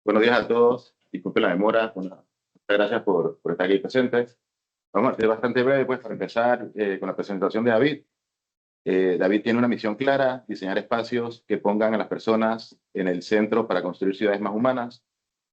Buenos días a todos. Disculpen la demora. Bueno, muchas gracias por estar aquí presentes. Vamos a ser bastante breve pues, para empezar con la presentación de David. David tiene una misión clara: diseñar espacios que pongan a las personas en el centro para construir ciudades más humanas.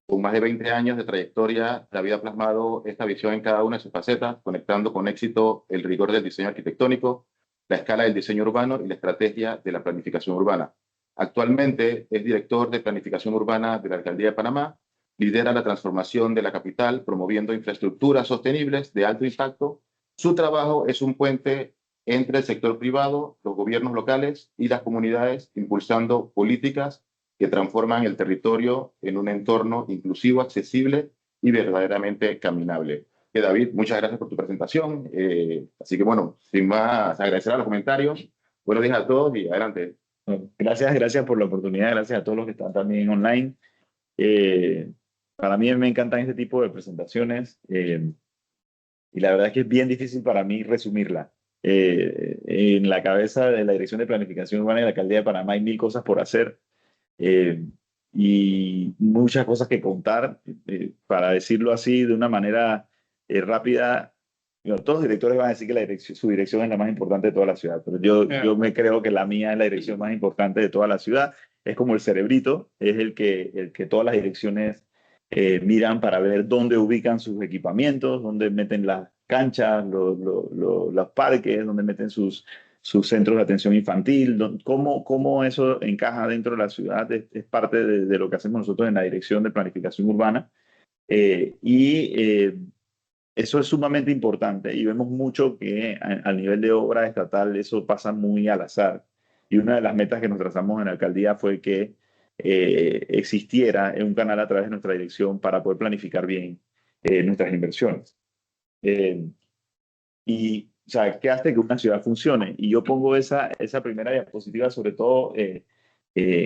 Con más de 20 años de trayectoria, David ha plasmado esta visión en cada una de sus facetas, conectando con éxito el rigor del diseño arquitectónico, la escala del diseño urbano y la estrategia de la planificación urbana. Actualmente es director de planificación urbana de la Alcaldía de Panamá, lidera la transformación de la capital, promoviendo infraestructuras sostenibles de alto impacto. Su trabajo es un puente entre el sector privado, los gobiernos locales y las comunidades, impulsando políticas que transforman el territorio en un entorno inclusivo, accesible y verdaderamente caminable. David, muchas gracias por tu presentación. Así que bueno, sin más, agradecer a los comentarios. Buenos días a todos y adelante. Gracias por la oportunidad, gracias a todos los que están también online. Para mí me encantan este tipo de presentaciones y la verdad es que es bien difícil para mí resumirla. En la cabeza de la Dirección de Planificación Urbana de la Alcaldía de Panamá hay mil cosas por hacer eh, y muchas cosas que contar. Para decirlo así de una manera rápida, todos los directores van a decir que su dirección es la más importante de toda la ciudad, pero yo me creo que la mía es la dirección más importante de toda la ciudad. Es como el cerebrito, es el que todas las direcciones miran para ver dónde ubican sus equipamientos, dónde meten las canchas, los parques, dónde meten sus centros de atención infantil, cómo eso encaja dentro de la ciudad. Es parte de lo que hacemos nosotros en la Dirección de Planificación Urbana. Eso es sumamente importante y vemos mucho que a nivel de obra estatal eso pasa muy al azar. Y una de las metas que nos trazamos en la alcaldía fue que existiera un canal a través de nuestra dirección para poder planificar bien nuestras inversiones. O sea, ¿qué hace que una ciudad funcione? Y yo pongo esa primera diapositiva sobre todo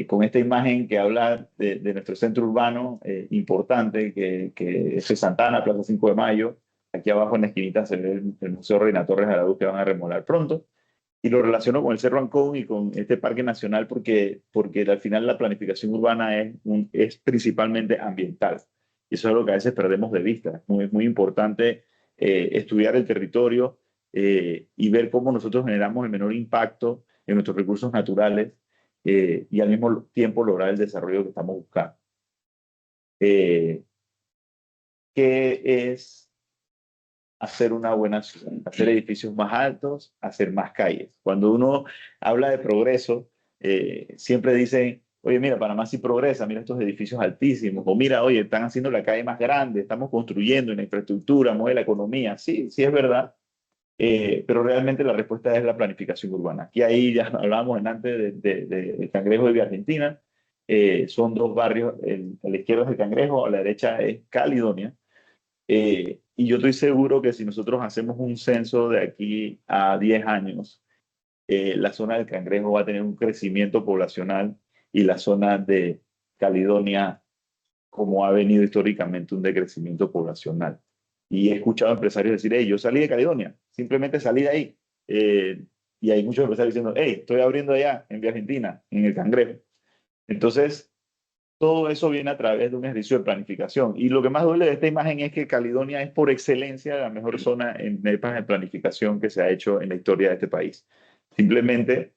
con esta imagen que habla de nuestro centro urbano importante, que es Santana, Plaza 5 de Mayo. Aquí abajo en la esquinita se ve el Museo Reina Torres de Araúz que van a remodelar pronto. Y lo relaciono con el Cerro Ancón y con este parque nacional porque al final la planificación urbana es principalmente ambiental. Y eso es lo que a veces perdemos de vista. Es muy importante estudiar el territorio y ver cómo nosotros generamos el menor impacto en nuestros recursos naturales y al mismo tiempo lograr el desarrollo que estamos buscando. ¿Qué es hacer una buena ciudad? Hacer edificios más altos, hacer más calles. Cuando uno habla de progreso, siempre dicen, oye, mira, Panamá sí progresa, mira estos edificios altísimos, o mira, oye, están haciendo la calle más grande, estamos construyendo una infraestructura, mueve la economía. Sí, sí es verdad, pero realmente la respuesta es la planificación urbana. Aquí ahí ya hablábamos antes de Cangrejo y Vía Argentina. Son dos barrios, a la izquierda es el Cangrejo, a la derecha es Caledonia. Y yo estoy seguro que si nosotros hacemos un censo de aquí a 10 años, la zona del Cangrejo va a tener un crecimiento poblacional y la zona de Caledonia, como ha venido históricamente, un decrecimiento poblacional. Y he escuchado a empresarios decir, hey, yo salí de Caledonia, simplemente salí de ahí. Y hay muchos empresarios diciendo, hey, estoy abriendo allá en Vía Argentina, en el Cangrejo. Entonces, todo eso viene a través de un ejercicio de planificación. Y lo que más duele de esta imagen es que Caledonia es por excelencia la mejor zona en épocas de planificación que se ha hecho en la historia de este país. Simplemente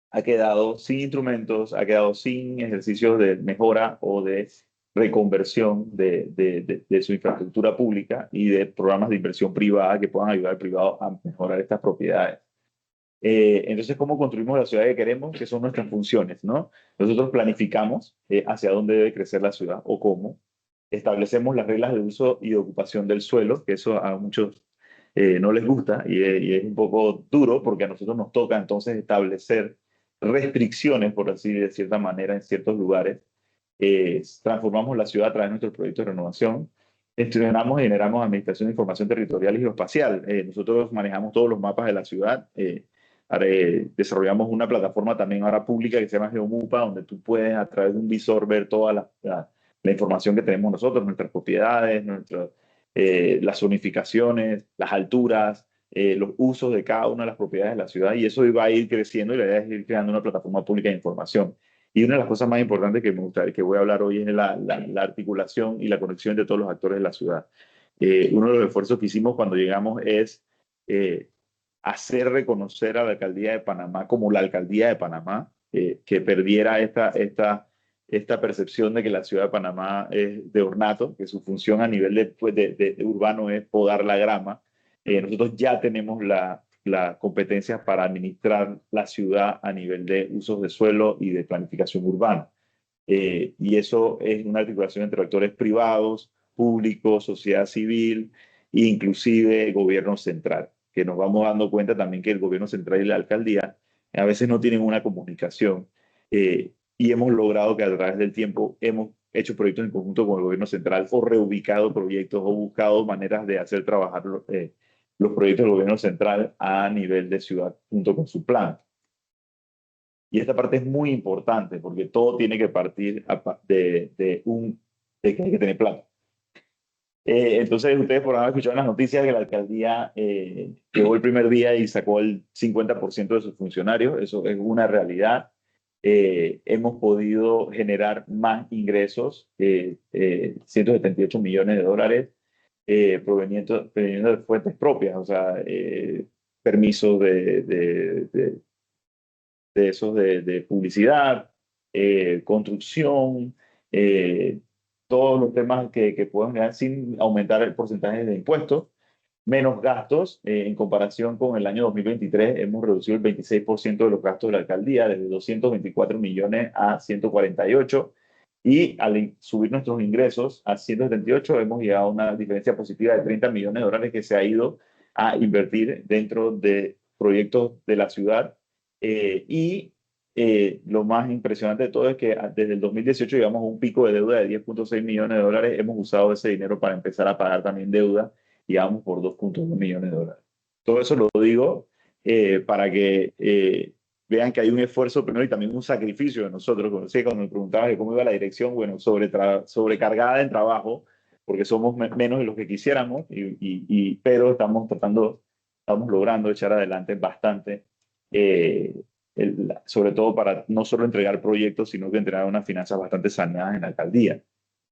ha quedado sin instrumentos, ha quedado sin ejercicios de mejora o de reconversión de su infraestructura pública y de programas de inversión privada que puedan ayudar al privado a mejorar estas propiedades. Entonces, ¿cómo construimos la ciudad que queremos? Que son nuestras funciones, ¿no? Nosotros planificamos hacia dónde debe crecer la ciudad o cómo. Establecemos las reglas de uso y de ocupación del suelo, que eso a muchos no les gusta y es un poco duro porque a nosotros nos toca entonces establecer restricciones, por así de cierta manera, en ciertos lugares. Transformamos la ciudad a través de nuestros proyectos de renovación. Gestionamos y generamos administración de información territorial y geoespacial. Nosotros manejamos todos los mapas de la ciudad. Desarrollamos una plataforma también ahora pública que se llama GeoMupa, donde tú puedes a través de un visor ver toda la información que tenemos nosotros, nuestras propiedades, las zonificaciones, las alturas, los usos de cada una de las propiedades de la ciudad, y eso va a ir creciendo y la idea es ir creando una plataforma pública de información. Y una de las cosas más importantes que me gustaría, que voy a hablar hoy es la articulación y la conexión de todos los actores de la ciudad. Uno de los esfuerzos que hicimos cuando llegamos es eh, hacer reconocer a la alcaldía de Panamá como la alcaldía de Panamá, que perdiera esta percepción de que la ciudad de Panamá es de ornato, que su función a nivel de urbano es podar la grama. Nosotros ya tenemos la competencia para administrar la ciudad a nivel de usos de suelo y de planificación urbana. Y eso es una articulación entre actores privados, públicos, sociedad civil e inclusive gobierno central, que nos vamos dando cuenta también que el gobierno central y la alcaldía a veces no tienen una comunicación, y hemos logrado que a través del tiempo hemos hecho proyectos en conjunto con el gobierno central o reubicado proyectos o buscado maneras de hacer trabajar los proyectos del gobierno central a nivel de ciudad junto con su plan. Y esta parte es muy importante porque todo tiene que partir de que hay que tener plan. Entonces, ustedes por haber escuchado en las noticias que la alcaldía llegó el primer día y sacó el 50% de sus funcionarios. Eso es una realidad. Hemos podido generar más ingresos, 178 millones de dólares, proveniendo de fuentes propias, o sea, permisos de esos de publicidad, construcción, todos los temas que pueden generar sin aumentar el porcentaje de impuestos, menos gastos. En comparación con el año 2023, hemos reducido el 26% de los gastos de la alcaldía, desde 224 millones a 148. Y al subir nuestros ingresos a 178, hemos llegado a una diferencia positiva de 30 millones de dólares que se ha ido a invertir dentro de proyectos de la ciudad. Lo más impresionante de todo es que desde el 2018 llegamos a un pico de deuda de 10.6 millones de dólares. Hemos usado ese dinero para empezar a pagar también deuda y vamos por 2.2 millones de dólares. Todo eso lo digo para que vean que hay un esfuerzo primero y también un sacrificio de nosotros. Cuando me preguntabas de cómo iba la dirección, bueno, sobrecargada en trabajo, porque somos menos de los que quisiéramos, pero estamos logrando echar adelante bastante, sobre todo para no solo entregar proyectos, sino que entregar unas finanzas bastante saneadas en la alcaldía.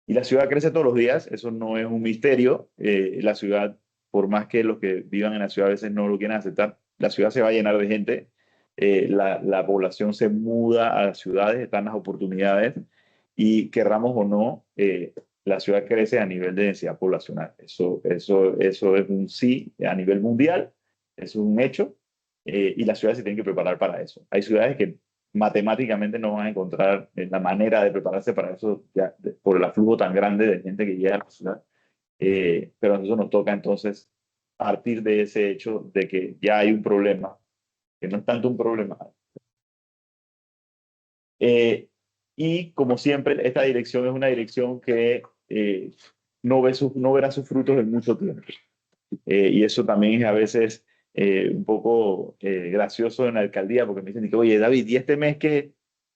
Y la ciudad crece todos los días, eso no es un misterio. La ciudad, por más que los que vivan en la ciudad a veces no lo quieran aceptar, la ciudad se va a llenar de gente. La población se muda a las ciudades, están las oportunidades y querramos o no, la ciudad crece a nivel de densidad poblacional. Eso es un sí a nivel mundial, es un hecho, y las ciudades se tienen que preparar para eso. Hay ciudades que matemáticamente no van a encontrar la manera de prepararse para eso por el aflujo tan grande de gente que llega a la ciudad. Pero a nosotros nos toca entonces partir de ese hecho de que ya hay un problema, que no es tanto un problema. Y como siempre, esta dirección es una dirección que no verá sus frutos en mucho tiempo. Y eso también es a veces un poco gracioso en la alcaldía, porque me dicen, oye, David, ¿y este mes qué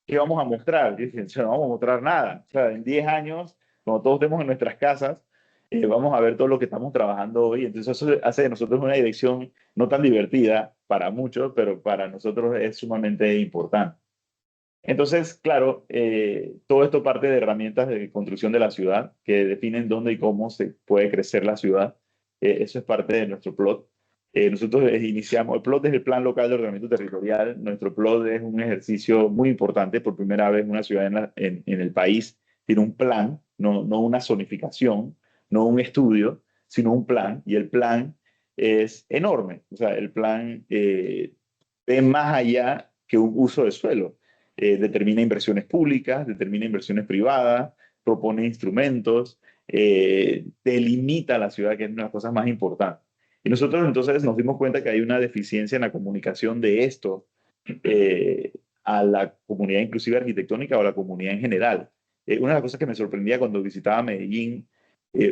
vamos a mostrar? Y dicen, no vamos a mostrar nada. O sea, en 10 años, cuando todos estemos en nuestras casas, vamos a ver todo lo que estamos trabajando hoy. Entonces eso hace de nosotros una dirección no tan divertida para muchos, pero para nosotros es sumamente importante. Entonces, claro, todo esto parte de herramientas de construcción de la ciudad que definen dónde y cómo se puede crecer la ciudad. Eso es parte de nuestro plot. Nosotros iniciamos, el plot es el Plan Local de Ordenamiento Territorial. Nuestro plot es un ejercicio muy importante. Por primera vez una ciudad en el país tiene un plan, no una zonificación, no un estudio, sino un plan. Y el plan es enorme. O sea, el plan ve más allá que un uso de suelo. Determina inversiones públicas, determina inversiones privadas, propone instrumentos, delimita la ciudad, que es una de las cosas más importantes. Y nosotros entonces nos dimos cuenta que hay una deficiencia en la comunicación de esto a la comunidad inclusive arquitectónica o a la comunidad en general. Una de las cosas que me sorprendía cuando visitaba Medellín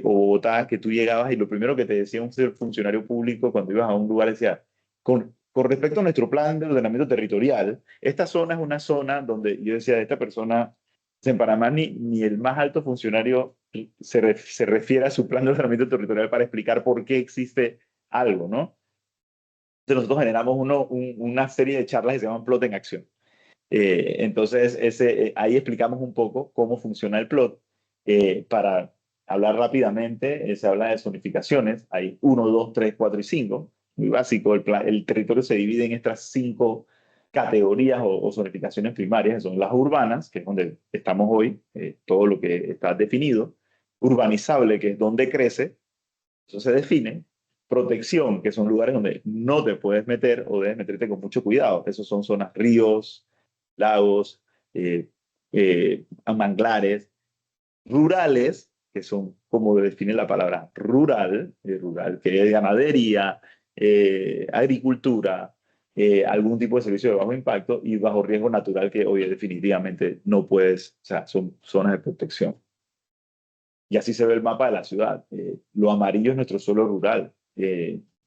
o Bogotá, que tú llegabas y lo primero que te decía un funcionario público cuando ibas a un lugar decía, con respecto a nuestro plan de ordenamiento territorial, esta zona es una zona donde yo decía, esta persona, en Panamá ni el más alto funcionario se refiere a su plan de ordenamiento territorial para explicar por qué existe algo, ¿no? Entonces nosotros generamos una serie de charlas que se llaman Plot en Acción. Entonces, ahí explicamos un poco cómo funciona el plot. Para hablar rápidamente, se habla de zonificaciones. Hay 1, 2, 3, 4 y 5. Muy básico. El territorio se divide en estas 5 categorías o zonificaciones primarias, que son las urbanas, que es donde estamos hoy, todo lo que está definido. Urbanizable, que es donde crece, eso se define. Protección, que son lugares donde no te puedes meter o debes meterte con mucho cuidado. Esos son zonas ríos, lagos, eh, manglares. Rurales, que son como define la palabra rural, rural, que es ganadería, agricultura, algún tipo de servicio de bajo impacto y bajo riesgo natural que hoy definitivamente no puedes, o sea, son zonas de protección. Y así se ve el mapa de la ciudad. Lo amarillo es nuestro suelo rural.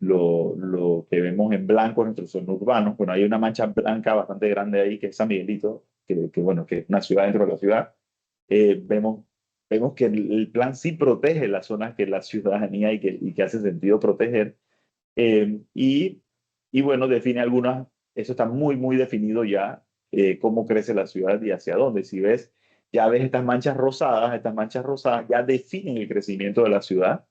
Lo que vemos en blanco es nuestro suelo urbano. Bueno, hay una mancha blanca bastante grande ahí, que es San Miguelito, bueno, que es una ciudad dentro de la ciudad. Vemos que el plan sí protege las zonas que la ciudadanía y que hace sentido proteger. Y, y bueno, define algunas, eso está muy, muy definido ya, cómo crece la ciudad y hacia dónde. Si ves, ya ves estas manchas rosadas ya definen el crecimiento de la ciudad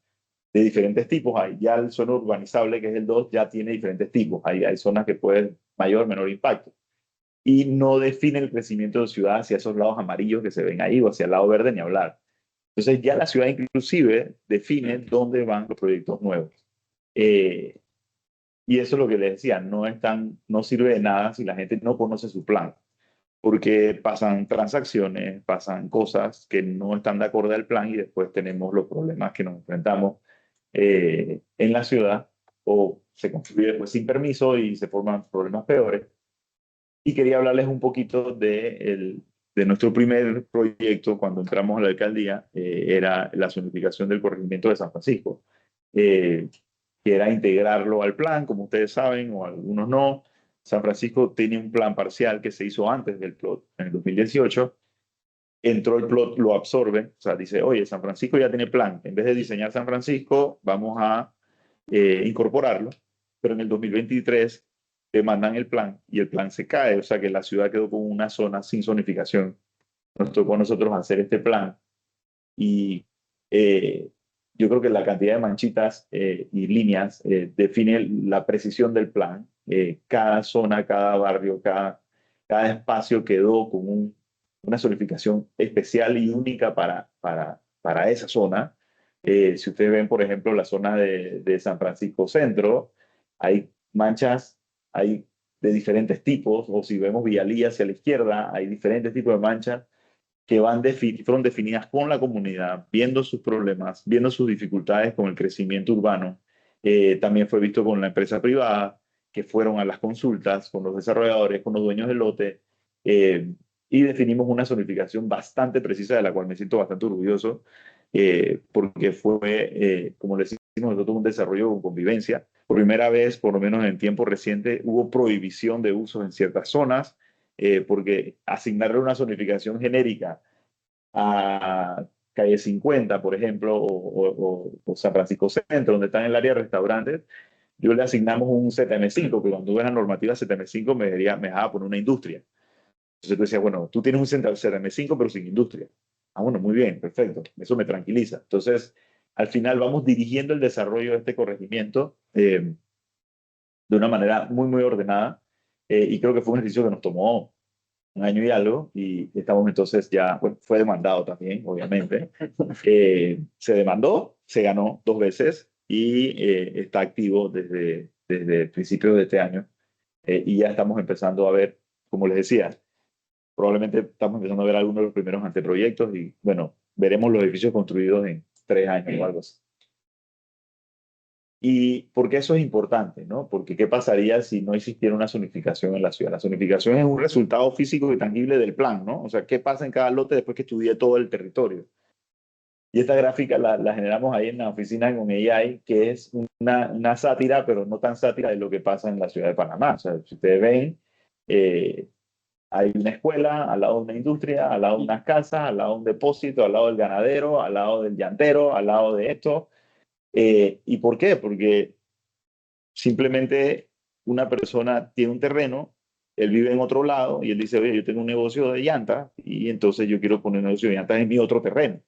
de diferentes tipos. Hay ya el suelo urbanizable, que es el 2 ya tiene diferentes tipos. Hay zonas que pueden mayor o menor impacto. Y no define el crecimiento de ciudad hacia esos lados amarillos que se ven ahí o hacia el lado verde ni hablar. Entonces ya la ciudad inclusive define dónde van los proyectos nuevos. Eh, y eso es lo que les decía, no sirve de nada si la gente no conoce su plan, porque pasan transacciones, pasan cosas que no están de acuerdo al plan y después tenemos los problemas que nos enfrentamos en la ciudad o se construye después sin permiso y se forman problemas peores. Y quería hablarles un poquito de nuestro primer proyecto cuando entramos a la alcaldía, era la zonificación del corregimiento de San Francisco, que era integrarlo al plan, como ustedes saben, o algunos no. San Francisco tiene un plan parcial que se hizo antes del plot, en el 2018. Entró el plot, lo absorbe, o sea, dice, oye, San Francisco ya tiene plan. En vez de diseñar San Francisco, vamos a incorporarlo. Pero en el 2023 te mandan el plan y el plan se cae, o sea que la ciudad quedó con una zona sin zonificación. Nos tocó a nosotros hacer este plan y yo creo que la cantidad de manchitas y líneas define la precisión del plan. Cada zona, cada barrio, cada espacio quedó con una zonificación especial y única para esa zona. Si ustedes ven, por ejemplo, la zona de San Francisco Centro, hay manchas, hay de diferentes tipos, o si vemos Vialía hacia la izquierda, hay diferentes tipos de manchas que fueron definidas con la comunidad, viendo sus problemas, viendo sus dificultades con el crecimiento urbano. También fue visto con la empresa privada, que fueron a las consultas con los desarrolladores, con los dueños del lote, y definimos una zonificación bastante precisa de la cual me siento bastante orgulloso, porque fue, como le decimos nosotros, un desarrollo con convivencia. Por primera vez, por lo menos en tiempo reciente, hubo prohibición de usos en ciertas zonas, porque asignarle una zonificación genérica a calle 50, por ejemplo, o San Francisco Centro, donde están en el área de restaurantes, yo le asignamos un ZM5, que cuando ves la normativa ZM5 me dejaba poner una industria. Entonces tú decías, bueno, tú tienes un ZM5 pero sin industria. Ah, bueno, muy bien, perfecto, eso me tranquiliza. Entonces, al final vamos dirigiendo el desarrollo de este corregimiento de una manera muy, muy ordenada, y creo que fue un ejercicio que nos tomó un año y algo, y estamos entonces ya, bueno, fue demandado también, obviamente. Se demandó, se ganó 2 veces y está activo desde principios de este año. Y ya estamos empezando a ver, como les decía, probablemente estamos empezando a ver algunos de los primeros anteproyectos y bueno, veremos los edificios construidos en 3 años o algo así. ¿Y por qué eso es importante? ¿No? Porque ¿qué pasaría si no existiera una zonificación en la ciudad? La zonificación es un resultado físico y tangible del plan, ¿no? O sea, ¿qué pasa en cada lote después que estudie todo el territorio? Y esta gráfica la generamos ahí en la oficina con AI, que es una sátira, pero no tan sátira de lo que pasa en la ciudad de Panamá. O sea, si ustedes ven, eh, hay una escuela, al lado de una industria, al lado de unas casas, al lado de un depósito, al lado del ganadero, al lado del llantero, al lado de esto. ¿Y por qué? Porque simplemente una persona tiene un terreno él vive en otro lado y él dice, oye, yo tengo un negocio de llantas y entonces yo quiero poner un negocio de llantas en mi otro terreno.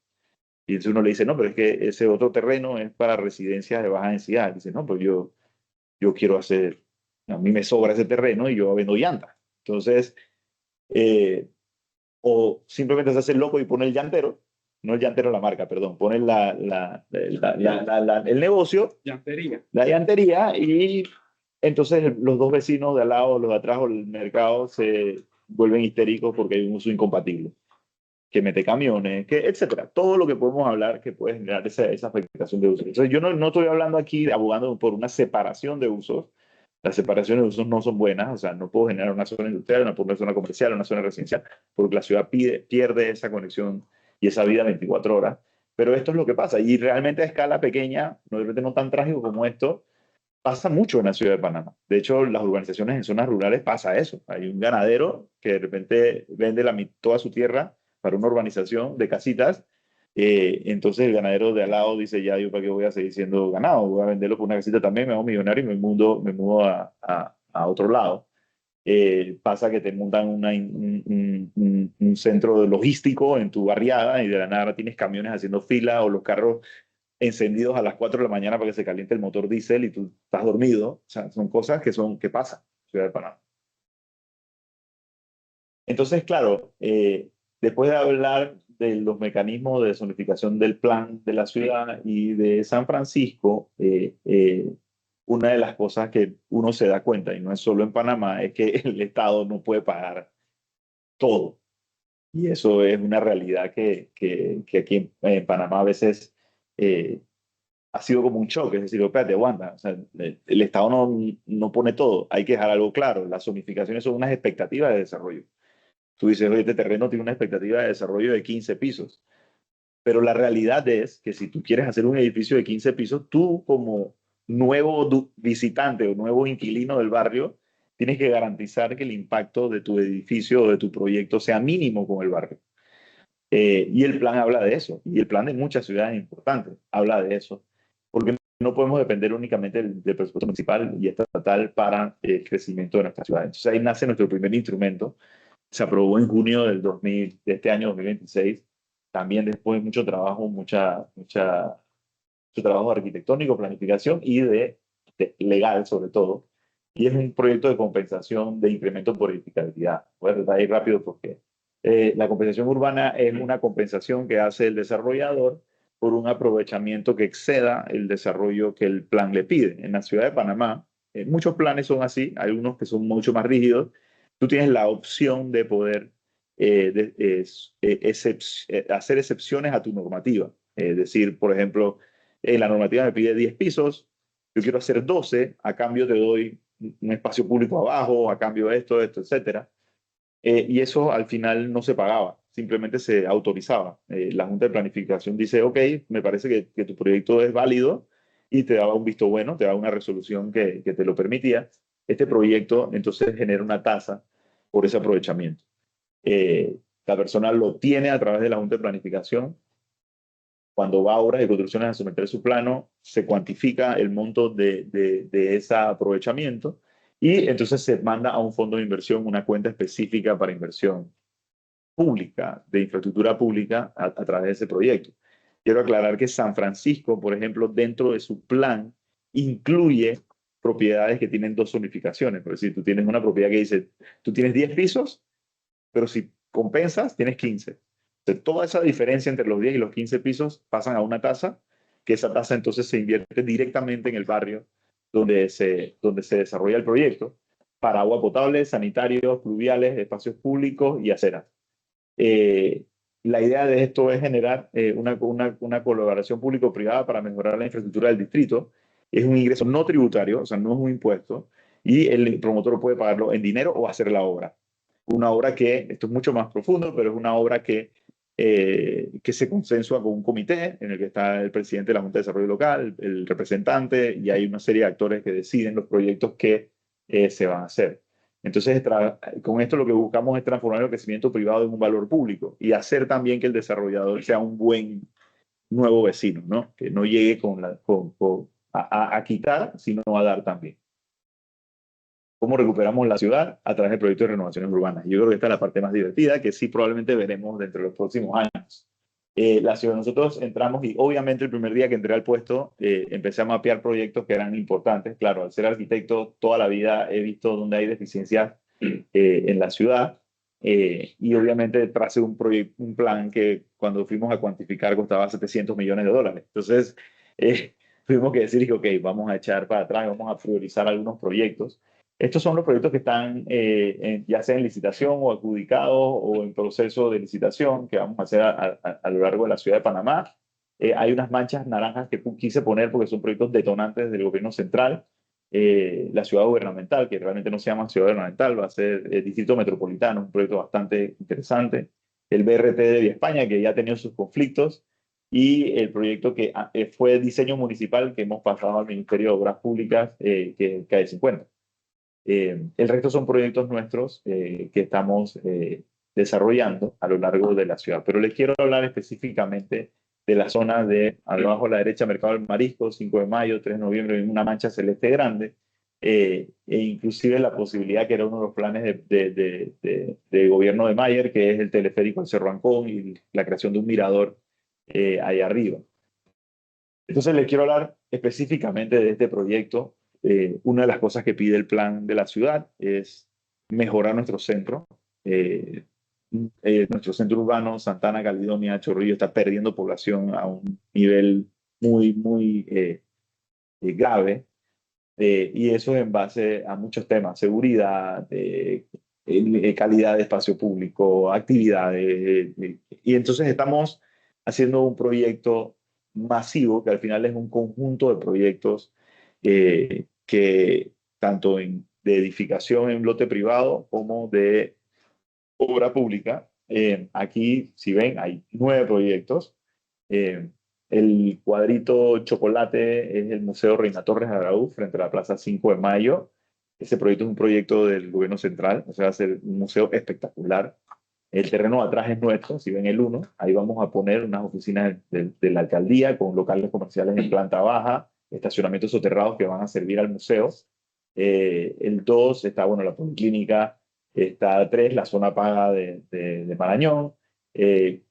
Y entonces uno le dice, no, pero es que ese otro terreno es para residencias de baja densidad. Dice, no, pues yo quiero hacer, a mí me sobra ese terreno y yo vendo llantas. Entonces, eh, o simplemente se hace el loco y pone el llantero, no el llantero la marca, perdón, pone el negocio, Llantería. la llantería, y entonces los dos vecinos de al lado, los de atrás o el mercado se vuelven histéricos porque hay un uso incompatible, que mete camiones, que etcétera. Todo lo que podemos hablar que puede generar esa afectación de usos. Entonces yo no estoy hablando aquí abogando por una separación de usos. Las separaciones de usos no son buenas, o sea, no puedo generar una zona industrial, una zona comercial, una zona residencial, porque la ciudad pierde esa conexión y esa vida 24 horas. Pero esto es lo que pasa, y realmente a escala pequeña, no, de repente no tan trágico como esto, pasa mucho en la ciudad de Panamá. De hecho, las urbanizaciones en zonas rurales pasa eso. Hay un ganadero que de repente vende toda su tierra para una urbanización de casitas. Entonces el ganadero de al lado dice, ya, yo para qué voy a seguir siendo ganado, voy a venderlo por una casita también, me hago millonario y me mudo a otro lado. Pasa que te montan un centro logístico en tu barriada y de la nada tienes camiones haciendo fila o los carros encendidos a las 4 de la mañana para que se caliente el motor diésel y tú estás dormido. O sea, son cosas que pasan en Ciudad de Panamá. Entonces, claro, después de hablar de los mecanismos de zonificación del plan de la ciudad y de San Francisco, una de las cosas que uno se da cuenta, y no es solo en Panamá, es que el Estado no puede pagar todo. Y eso es una realidad que aquí en Panamá a veces ha sido como un choque, es decir, espérate, aguanta, o sea, el Estado no pone todo, hay que dejar algo claro, las zonificaciones son unas expectativas de desarrollo. Tú dices, oye, este terreno tiene una expectativa de desarrollo de 15 pisos, pero la realidad es que si tú quieres hacer un edificio de 15 pisos, tú como nuevo visitante o nuevo inquilino del barrio, tienes que garantizar que el impacto de tu edificio o de tu proyecto sea mínimo con el barrio. Y el plan habla de eso, y el plan de muchas ciudades importantes habla de eso, porque no podemos depender únicamente del presupuesto municipal y estatal para el crecimiento de nuestra ciudad. Entonces ahí nace nuestro primer instrumento, se aprobó en junio de este año 2026, también después de mucho trabajo, mucho trabajo arquitectónico, planificación y de legal sobre todo, y es un proyecto de compensación de incremento por edificabilidad. Voy a tratar de ir rápido porque la compensación urbana es una compensación que hace el desarrollador por un aprovechamiento que exceda el desarrollo que el plan le pide. En la ciudad de Panamá, muchos planes son así, hay unos que son mucho más rígidos. Tú tienes la opción de poder hacer excepciones a tu normativa. Es decir, por ejemplo, la normativa me pide 10 pisos, yo quiero hacer 12, a cambio te doy un espacio público abajo, a cambio de esto, etcétera. Y eso al final no se pagaba, simplemente se autorizaba. La Junta de Planificación dice, ok, me parece que tu proyecto es válido y te daba un visto bueno, te daba una resolución que te lo permitía. Este proyecto entonces genera una tasa por ese aprovechamiento. La persona lo tiene a través de la Junta de Planificación. Cuando va a obras y construcciones a someter su plano, se cuantifica el monto de ese aprovechamiento y entonces se manda a un fondo de inversión una cuenta específica para inversión pública, de infraestructura pública a través de ese proyecto. Quiero aclarar que San Francisco, por ejemplo, dentro de su plan, incluye propiedades que tienen dos zonificaciones. Por decir, tú tienes una propiedad que dice, tú tienes 10 pisos, pero si compensas, tienes 15. Entonces, toda esa diferencia entre los 10 y los 15 pisos pasan a una tasa, que esa tasa entonces se invierte directamente en el barrio donde se desarrolla el proyecto, para agua potable, sanitarios, pluviales, espacios públicos y aceras. Eh, la idea de esto es generar una colaboración público-privada para mejorar la infraestructura del distrito. Es un ingreso no tributario, o sea, no es un impuesto, y el promotor puede pagarlo en dinero o hacer la obra. Una obra esto es mucho más profundo, pero es una obra que se consensúa con un comité en el que está el presidente de la Junta de Desarrollo Local, el representante, y hay una serie de actores que deciden los proyectos que se van a hacer. Entonces, con esto lo que buscamos es transformar el crecimiento privado en un valor público y hacer también que el desarrollador sea un buen nuevo vecino, ¿no? Que no llegue a quitar, sino a dar también. cómo recuperamos la ciudad a través del proyecto de renovaciones urbanas. Yo creo que esta es la parte más divertida, que sí probablemente veremos dentro de los próximos años. La ciudad, nosotros entramos y obviamente el primer día que entré al puesto empecé a mapear proyectos que eran importantes. Claro, al ser arquitecto toda la vida he visto dónde hay deficiencias en la ciudad y obviamente tracé un plan que cuando fuimos a cuantificar costaba 700 millones de dólares. Entonces tuvimos que decir que, ok, vamos a echar para atrás, vamos a priorizar algunos proyectos. Estos son los proyectos que están ya sea en licitación o adjudicados o en proceso de licitación que vamos a hacer a lo largo de la ciudad de Panamá. Hay unas manchas naranjas que quise poner porque son proyectos detonantes del gobierno central. La ciudad gubernamental, que realmente no se llama ciudad gubernamental, va a ser el Distrito Metropolitano, un proyecto bastante interesante. El BRT de Vía España, que ya ha tenido sus conflictos. Y el proyecto que fue diseño municipal que hemos pasado al Ministerio de Obras Públicas, que es CAE 50. El resto son proyectos nuestros que estamos desarrollando a lo largo de la ciudad. Pero les quiero hablar específicamente de la zona de abajo a la derecha, Mercado del Marisco, 5 de mayo, 3 de noviembre, una mancha celeste grande, e inclusive la posibilidad que era uno de los planes de gobierno de Mayer, que es el teleférico al Cerro Ancón y la creación de un mirador ahí arriba. Entonces les quiero hablar específicamente de este proyecto. Una de las cosas que pide el plan de la ciudad es mejorar nuestro centro. Eh, Nuestro centro urbano, Santana, Caledonia, Chorrillo, está perdiendo población a un nivel muy grave. Y eso en base a muchos temas: seguridad, calidad de espacio público, actividades. Y entonces estamos haciendo un proyecto masivo que al final es un conjunto de proyectos que tanto de edificación en lote privado como de obra pública. Aquí, si ven, hay 9 proyectos. Eh, el cuadrito chocolate es el Museo Reina Torres de Araúz, frente a la Plaza 5 de Mayo. Ese proyecto es un proyecto del gobierno central, o sea, va a ser un museo espectacular. El terreno de atrás es nuestro, si ven el 1, ahí vamos a poner unas oficinas de la alcaldía con locales comerciales en planta baja, estacionamientos soterrados que van a servir al museo. El 2 está, bueno, la policlínica. Está 3, la zona paga de Marañón.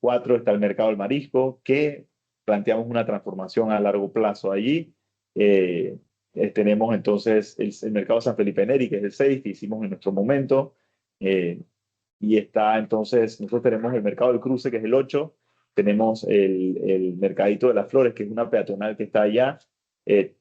4 está el Mercado del Marisco, que planteamos una transformación a largo plazo allí. Tenemos entonces el Mercado San Felipe Neri, que es el 6, que hicimos en nuestro momento. Y está entonces, nosotros tenemos el Mercado del Cruce, que es el 8. Tenemos el Mercadito de las Flores, que es una peatonal que está allá.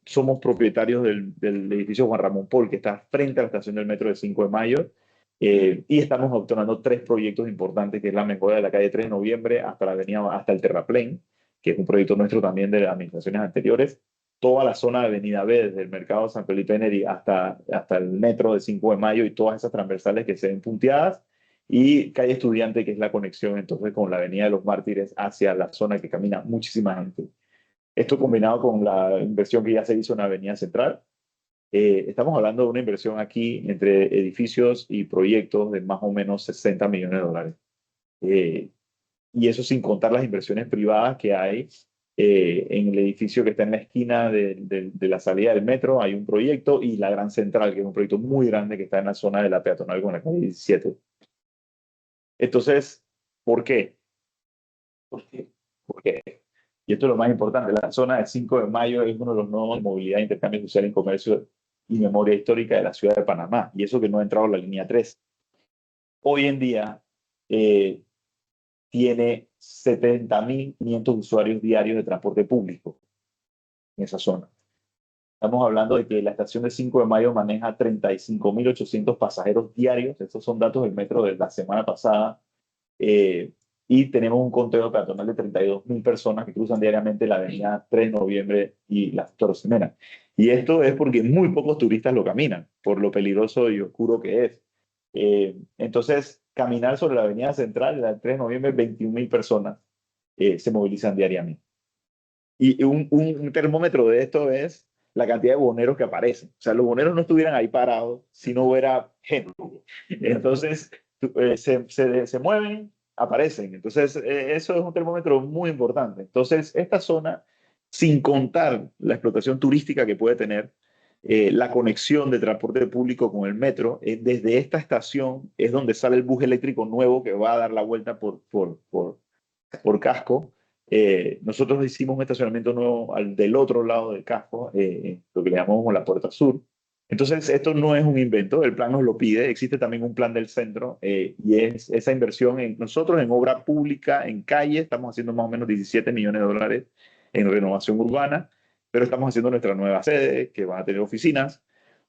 Somos propietarios del edificio Juan Ramón Pol, que está frente a la estación del metro de 5 de mayo. Y estamos obteniendo 3 proyectos importantes, que es la mejora de la calle 3 de noviembre hasta la avenida, hasta el Terraplén, que es un proyecto nuestro también de las administraciones anteriores. Toda la zona de Avenida B, desde el Mercado San Felipe Neri hasta el metro de 5 de mayo y todas esas transversales que se ven punteadas. Y calle Estudiante, que es la conexión entonces con la Avenida de los Mártires hacia la zona que camina muchísima gente. Esto combinado con la inversión que ya se hizo en la Avenida Central. Estamos hablando de una inversión aquí entre edificios y proyectos de más o menos 60 millones de dólares. Eh, y eso sin contar las inversiones privadas que hay en el edificio que está en la esquina de la salida del metro. Hay un proyecto, y la Gran Central, que es un proyecto muy grande que está en la zona de la peatonal con la calle 17. Entonces, ¿por qué? ¿Por qué? ¿Por qué? Y esto es lo más importante: la zona del 5 de mayo es uno de los nodos de movilidad, intercambio social y comercio y memoria histórica de la ciudad de Panamá, y eso que no ha entrado la línea 3. Hoy en día tiene 70.500 usuarios diarios de transporte público en esa zona. Estamos hablando de que la estación de 5 de mayo maneja 35.800 pasajeros diarios. Estos son datos del metro de la semana pasada. Y tenemos un conteo peatonal de 32.000 personas que cruzan diariamente la avenida 3 de noviembre y la Torres Jimena. Y esto es porque muy pocos turistas lo caminan, por lo peligroso y oscuro que es. Entonces, caminar sobre la avenida central, la 3 de noviembre, 21.000 personas se movilizan diariamente. Y un termómetro de esto es la cantidad de boneros que aparecen. O sea, los boneros no estuvieran ahí parados si no hubiera gente. Entonces, se mueven, aparecen. Entonces, eso es un termómetro muy importante. Entonces, esta zona, sin contar la explotación turística que puede tener, la conexión de transporte público con el metro. Desde esta estación es donde sale el bus eléctrico nuevo que va a dar la vuelta por Casco. Nosotros hicimos un estacionamiento nuevo del otro lado del Casco, lo que le llamamos la Puerta Sur. Entonces, esto no es un invento, el plan nos lo pide, existe también un plan del centro y es esa inversión nosotros en obra pública, en calle, estamos haciendo más o menos 17 millones de dólares en renovación urbana, pero estamos haciendo nuestra nueva sede, que va a tener oficinas,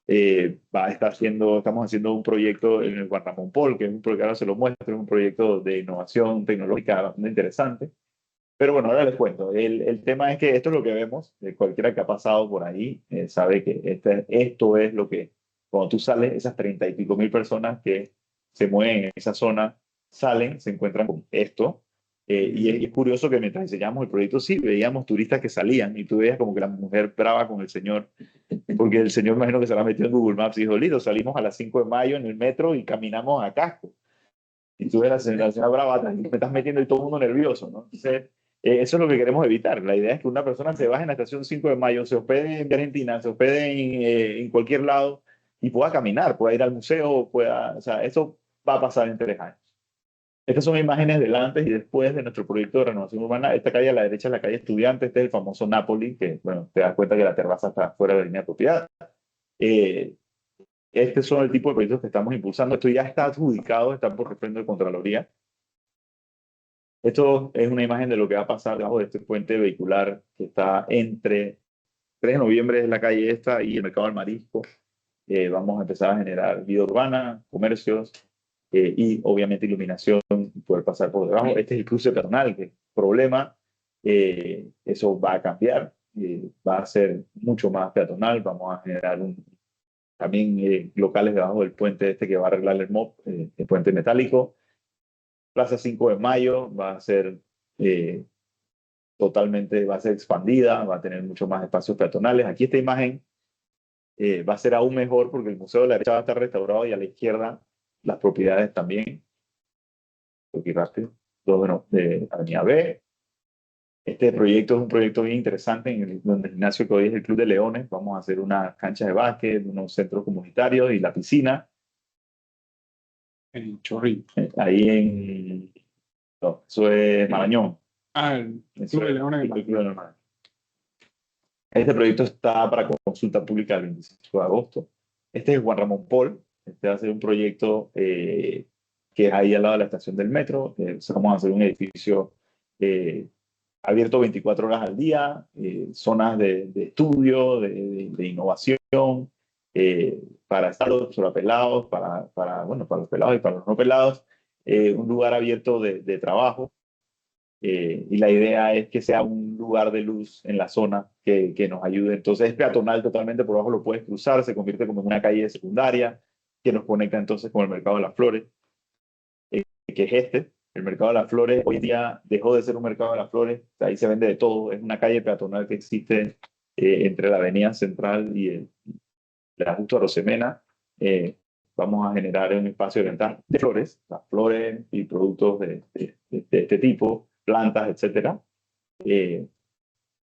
estamos haciendo un proyecto en el Juan Ramón Pol, que es un proyecto, ahora se lo muestro, es un proyecto de innovación tecnológica bastante interesante. Pero bueno, ahora les cuento. El tema es que esto es lo que vemos. Cualquiera que ha pasado por ahí sabe que esto es lo que, cuando tú sales, esas 30 y pico mil personas que se mueven en esa zona, salen, se encuentran con esto. Y es curioso que mientras diseñamos el proyecto, sí, veíamos turistas que salían y tú veías como que la mujer brava con el señor, porque el señor imagino que se la metió en Google Maps y dijo, listo, salimos a las 5 de mayo en el metro y caminamos a Casco. Y tú ves la señora brava, me estás metiendo y todo el mundo nervioso, ¿no? Entonces, eso es lo que queremos evitar. La idea es que una persona se baje en la estación 5 de mayo, se hospede en Argentina, se hospede en cualquier lado y pueda caminar, pueda ir al museo, o sea, eso va a pasar en 3 años. Estas son imágenes del antes y después de nuestro proyecto de renovación urbana. Esta calle a la derecha es la calle Estudiantes, este es el famoso Napoli, que, bueno, te das cuenta que la terraza está fuera de la línea de propiedad. Estos son el tipo de proyectos que estamos impulsando. Esto ya está adjudicado, está por refrendo de Contraloría. Esto es una imagen de lo que va a pasar debajo de este puente vehicular que está entre 3 de noviembre, es la calle esta, y el Mercado del Marisco. Vamos a empezar a generar vida urbana, comercios y obviamente iluminación y poder pasar por debajo. Este es el cruce peatonal, que es problema. Eso va a cambiar, va a ser mucho más peatonal. Vamos a generar también locales debajo del puente este que va a arreglar el MOP, el puente metálico. Plaza 5 de Mayo va a ser va a ser expandida, va a tener mucho más espacios peatonales. Aquí esta imagen va a ser aún mejor porque el Museo de la Derecha va a estar restaurado y a la izquierda las propiedades también. Aquí rápido. Bueno, de Avenida B. Este proyecto es un proyecto bien interesante donde el gimnasio que hoy es el Club de Leones. Vamos a hacer una cancha de básquet, unos centros comunitarios y la piscina. En Chorrillos. Ahí no, eso es Marañón. El Club de Leones de Marañón. Este proyecto está para consulta pública el 25 de agosto. Este es Juan Ramón Pol. Este va a ser un proyecto que es ahí al lado de la estación del metro. Vamos a hacer un edificio abierto 24 horas al día, zonas de estudio, de innovación, para startups, para pelados, bueno, para los pelados y para los no pelados, un lugar abierto de trabajo. Y la idea es que sea un lugar de luz en la zona que nos ayude. Entonces es peatonal totalmente, por abajo lo puedes cruzar, se convierte como en una calle secundaria que nos conecta entonces con el Mercado de las Flores, que es este. El Mercado de las Flores hoy día dejó de ser un Mercado de las Flores, ahí se vende de todo, es una calle peatonal que existe entre la Avenida Central y la Justo Arosemena. Vamos a generar un espacio de venta de flores, las flores y productos de este tipo, plantas, etcétera. Y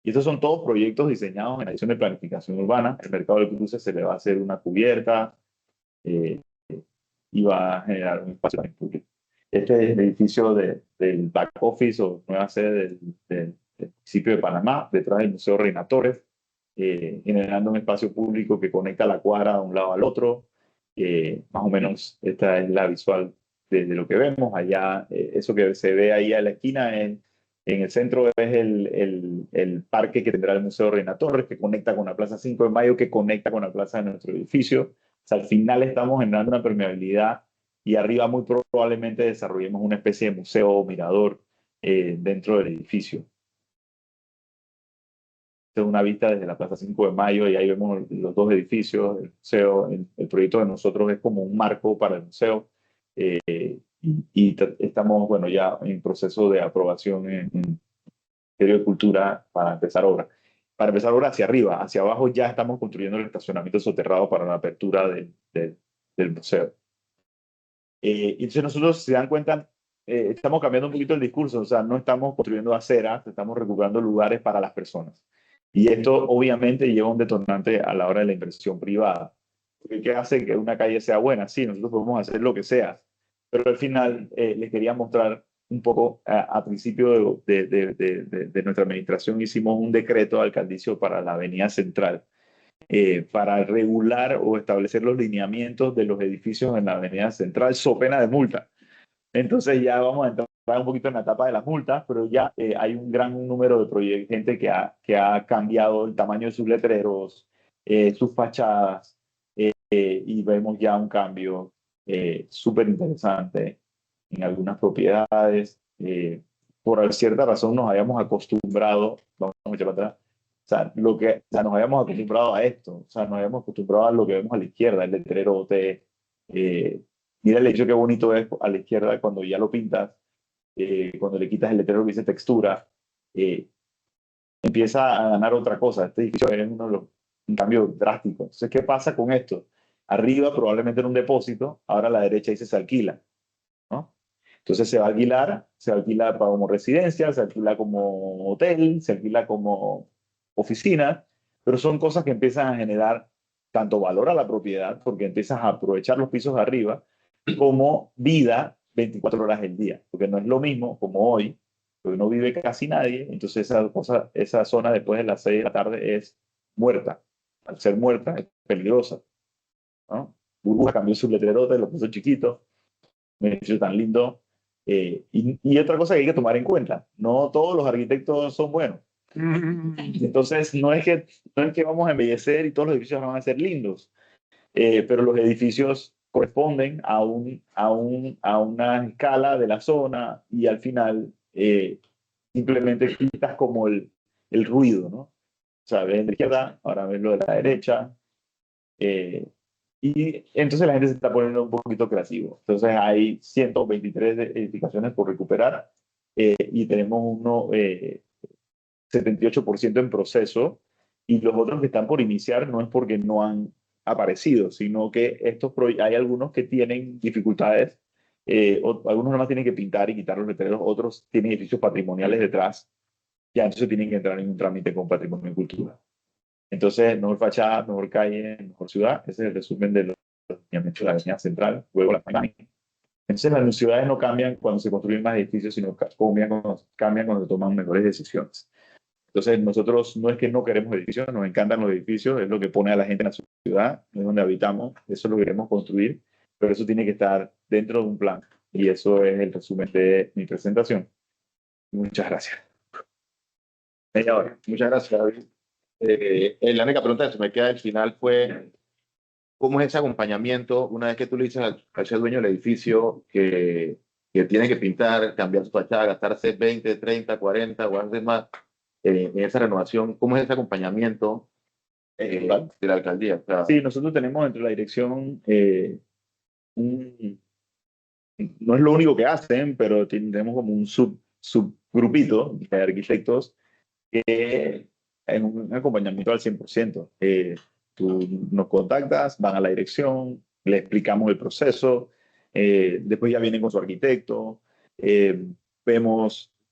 estos son todos proyectos diseñados en la edición de planificación urbana. El Mercado del Cruce se le va a hacer una cubierta y va a generar un espacio público. Este es el edificio del back office o nueva sede del municipio de Panamá, detrás del Museo Reina Torres, generando un espacio público que conecta la cuadra de un lado al otro. Más o menos esta es la visual de lo que vemos. Allá, eso que se ve ahí a la esquina, en el centro es el parque que tendrá el Museo Reina Torres, que conecta con la Plaza 5 de Mayo, que conecta con la plaza de nuestro edificio. O sea, al final estamos generando una permeabilidad y arriba muy probablemente desarrollemos una especie de museo o mirador dentro del edificio. Esta es una vista desde la Plaza 5 de Mayo y ahí vemos los dos edificios, el museo. El proyecto de nosotros es como un marco para el museo y estamos, bueno, ya en proceso de aprobación en Ministerio de Cultura para empezar obra. Para empezar obra hacia arriba, hacia abajo ya estamos construyendo el estacionamiento soterrado para la apertura del museo. Y entonces nosotros, si se dan cuenta, estamos cambiando un poquito el discurso, o sea, no estamos construyendo aceras, estamos recuperando lugares para las personas. Y esto obviamente lleva un detonante a la hora de la inversión privada. Porque ¿qué hace que una calle sea buena? Sí, nosotros podemos hacer lo que sea, pero al final les quería mostrar un poco, a principio de nuestra administración hicimos un decreto alcaldicio para la Avenida Central, para regular o establecer los lineamientos de los edificios en la Avenida Central, so pena de multa. Entonces ya vamos a entrar un poquito en la etapa de las multas, pero ya hay un gran número de gente que ha cambiado el tamaño de sus letreros, sus fachadas, y vemos ya un cambio súper interesante en algunas propiedades. Por cierta razón nos habíamos acostumbrado, vamos a echar para atrás, o sea, o sea, nos habíamos acostumbrado a esto, o sea, nos habíamos acostumbrado a lo que vemos a la izquierda, el letrero de, mira el hecho qué bonito es a la izquierda cuando ya lo pintas, cuando le quitas el letrero que dice textura, eh, empieza a ganar otra cosa. Este edificio es un cambio drástico. Entonces, ¿qué pasa con esto? Arriba probablemente era un depósito, ahora a la derecha dice se alquila, ¿no? Entonces se alquila para como residencia, se alquila como hotel, se alquila como oficina, pero son cosas que empiezan a generar tanto valor a la propiedad, porque empiezas a aprovechar los pisos de arriba, como vida 24 horas del día, porque no es lo mismo como hoy, porque no vive casi nadie, entonces esa zona después de las 6 de la tarde es muerta. Al ser muerta es peligrosa, ¿no? Burbuja cambió su letrerote, lo puso chiquito, me pareció tan lindo. Y otra cosa que hay que tomar en cuenta, no todos los arquitectos son buenos. Entonces, no es que vamos a embellecer y todos los edificios van a ser lindos, pero los edificios corresponden a una escala de la zona y al final simplemente quitas como el ruido, ¿no? O sea, ves de la izquierda, ahora ves lo de la derecha, eh, y entonces la gente se está poniendo un poquito creativo. Entonces hay 123 edificaciones por recuperar, y tenemos 78% en proceso, y los otros que están por iniciar no es porque no han aparecido, sino que hay algunos que tienen dificultades, algunos nada más tienen que pintar y quitar los letreros, otros tienen edificios patrimoniales detrás, ya entonces tienen que entrar en un trámite con patrimonio y cultura. Entonces, mejor fachada, mejor calle, mejor ciudad. Ese es el resumen de los lineamientos de la Avenida Central. Luego la imagen. Entonces, las ciudades no cambian cuando se construyen más edificios, sino cambian cuando se toman mejores decisiones. Entonces, nosotros no es que no queremos edificios, nos encantan los edificios, es lo que pone a la gente en la ciudad, es donde habitamos, eso es lo que queremos construir, pero eso tiene que estar dentro de un plan. Y eso es el resumen de mi presentación. Muchas gracias. Media hora. Muchas gracias, David. La única pregunta que se me queda al final fue, ¿cómo es ese acompañamiento una vez que tú le dices al ese dueño del edificio que tiene que pintar, cambiar su fachada, gastarse 20, 30, 40 o a veces más en esa renovación? ¿Cómo es ese acompañamiento de la alcaldía? O sea, Sí, nosotros tenemos dentro de la dirección no es lo único que hacen, pero tenemos como un subgrupito de arquitectos que es un acompañamiento al 100%. Tú nos contactas, van a la dirección, le explicamos el proceso, después ya vienen con su arquitecto, eh,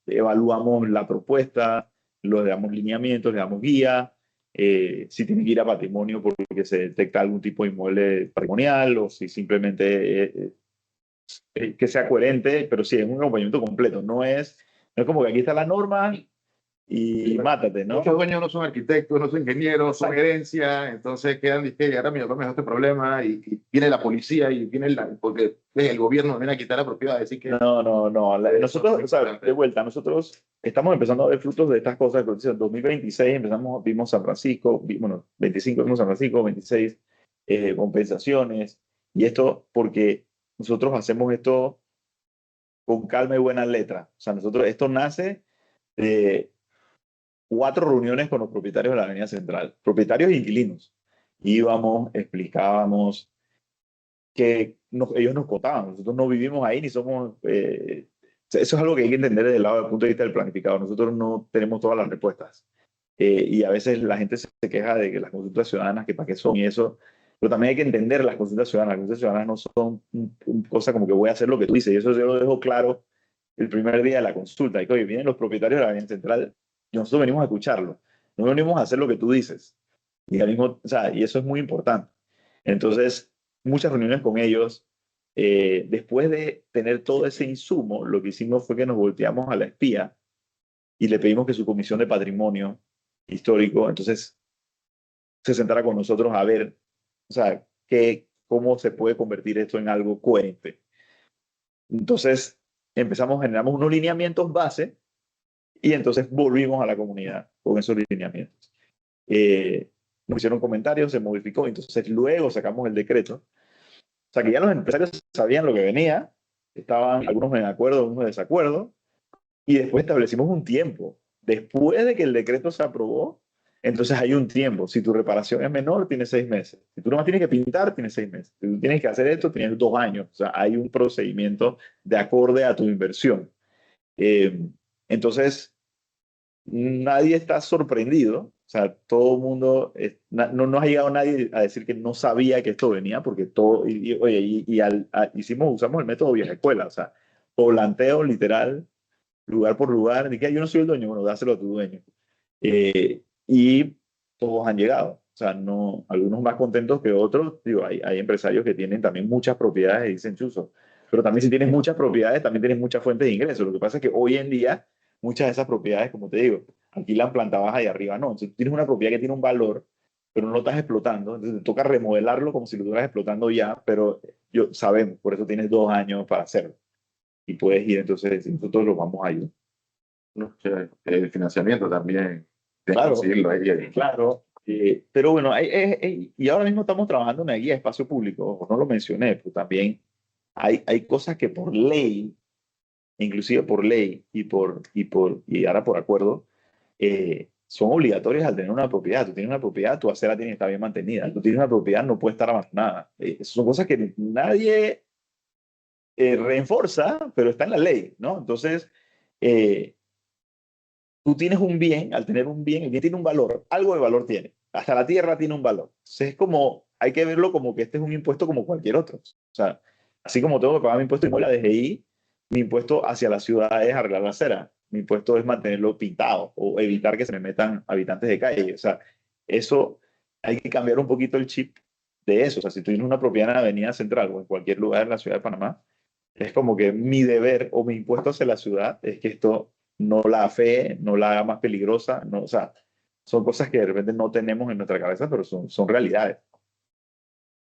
evaluamos la propuesta, le damos lineamientos, le damos guía, si tiene que ir a patrimonio porque se detecta algún tipo de inmueble patrimonial o si simplemente que sea coherente, pero sí, es un acompañamiento completo, no es como que aquí está la norma y mátate, ¿no? muchos dueños no son arquitectos, no son ingenieros, son herencia, entonces quedan diciendo, ahora mi papá me dejó este problema y viene la policía y viene porque el gobierno viene a quitar la propiedad, decir que... No. Nosotros, o sea, de vuelta, nosotros estamos empezando a ver frutos de estas cosas. En 2026 vimos San Francisco, bueno, 25 vimos San Francisco, 26 compensaciones, y esto porque nosotros hacemos esto con calma y buena letra. O sea, esto nace de 4 reuniones con los propietarios de la Avenida Central, propietarios e inquilinos. Íbamos, explicábamos que ellos nos contaban, nosotros no vivimos ahí ni somos... eso es algo que hay que entender desde el lado del punto de vista del planificador. Nosotros no tenemos todas las respuestas. Y a veces la gente se queja de que las consultas ciudadanas, que para qué son y eso, pero también hay que entender las consultas ciudadanas. Las consultas ciudadanas no son una cosa como que voy a hacer lo que tú dices, y eso yo lo dejo claro el primer día de la consulta. Y que, oye, vienen los propietarios de la Avenida Central y nosotros venimos a escucharlo. no venimos a hacer lo que tú dices. Y, al mismo, o sea, y eso es muy importante. Entonces, muchas reuniones con ellos. Después de tener todo ese insumo, lo que hicimos fue que nos volteamos a la espía y le pedimos que su comisión de patrimonio histórico, entonces, se sentara con nosotros a ver, o sea, cómo se puede convertir esto en algo coherente. Entonces, generamos unos lineamientos base y entonces volvimos a la comunidad con esos lineamientos. Nos hicieron comentarios, se modificó, entonces luego sacamos el decreto. O sea, que ya los empresarios sabían lo que venía, estaban algunos en acuerdo, algunos en desacuerdo, y después establecimos un tiempo. Después de que el decreto se aprobó, entonces hay un tiempo. Si tu reparación es menor, tienes 6 meses. Si tú nomás tienes que pintar, tienes 6 meses. Si tú tienes que hacer esto, tienes 2 años. O sea, hay un procedimiento de acorde a tu inversión. Eh, entonces, nadie está sorprendido. O sea, todo el mundo, no nos ha llegado nadie a decir que no sabía que esto venía, porque todo, oye, usamos el método vieja escuela, o sea, volanteo literal, lugar por lugar, de que yo no soy el dueño, bueno, dáselo a tu dueño. Y todos han llegado. O sea, no, algunos más contentos que otros. Digo, hay empresarios que tienen también muchas propiedades y dicen chuzo. Pero también si tienes muchas propiedades, también tienes muchas fuentes de ingresos. Lo que pasa es que hoy en día, muchas de esas propiedades, como te digo, alquilan planta baja y arriba no. Entonces, tú tienes una propiedad que tiene un valor, pero no lo estás explotando. Entonces, te toca remodelarlo como si lo estuvieras explotando ya, pero sabemos, por eso tienes 2 años para hacerlo. Y puedes ir, entonces, nosotros los vamos a ayudar. ¿No? Que el financiamiento también, de Claro, conseguirlo ahí. claro. Pero bueno, y ahora mismo estamos trabajando en una guía de espacio público, no lo mencioné, pero también hay cosas que por ley, inclusive por ley y ahora por acuerdo, son obligatorias al tener una propiedad. Tú tienes una propiedad, tu acera tiene que estar bien mantenida. Tú tienes una propiedad, no puede estar abandonada. Son cosas que nadie reenforza, pero está en la ley, ¿no? Entonces, eh, tú tienes un bien, al tener un bien, el bien tiene un valor, algo de valor tiene. Hasta la tierra tiene un valor. Entonces es como, hay que verlo como que este es un impuesto como cualquier otro. O sea, así como tengo que pagar mi impuesto de la DGI, mi impuesto hacia la ciudad es arreglar la acera. Mi impuesto es mantenerlo pintado o evitar que se me metan habitantes de calle. O sea, eso hay que cambiar un poquito el chip de eso. O sea, si tú tienes una propiedad en la Avenida Central o en cualquier lugar en la ciudad de Panamá, es como que mi deber o mi impuesto hacia la ciudad es que esto no la afee, no la haga más peligrosa, no, o sea, son cosas que de repente no tenemos en nuestra cabeza, pero son realidades.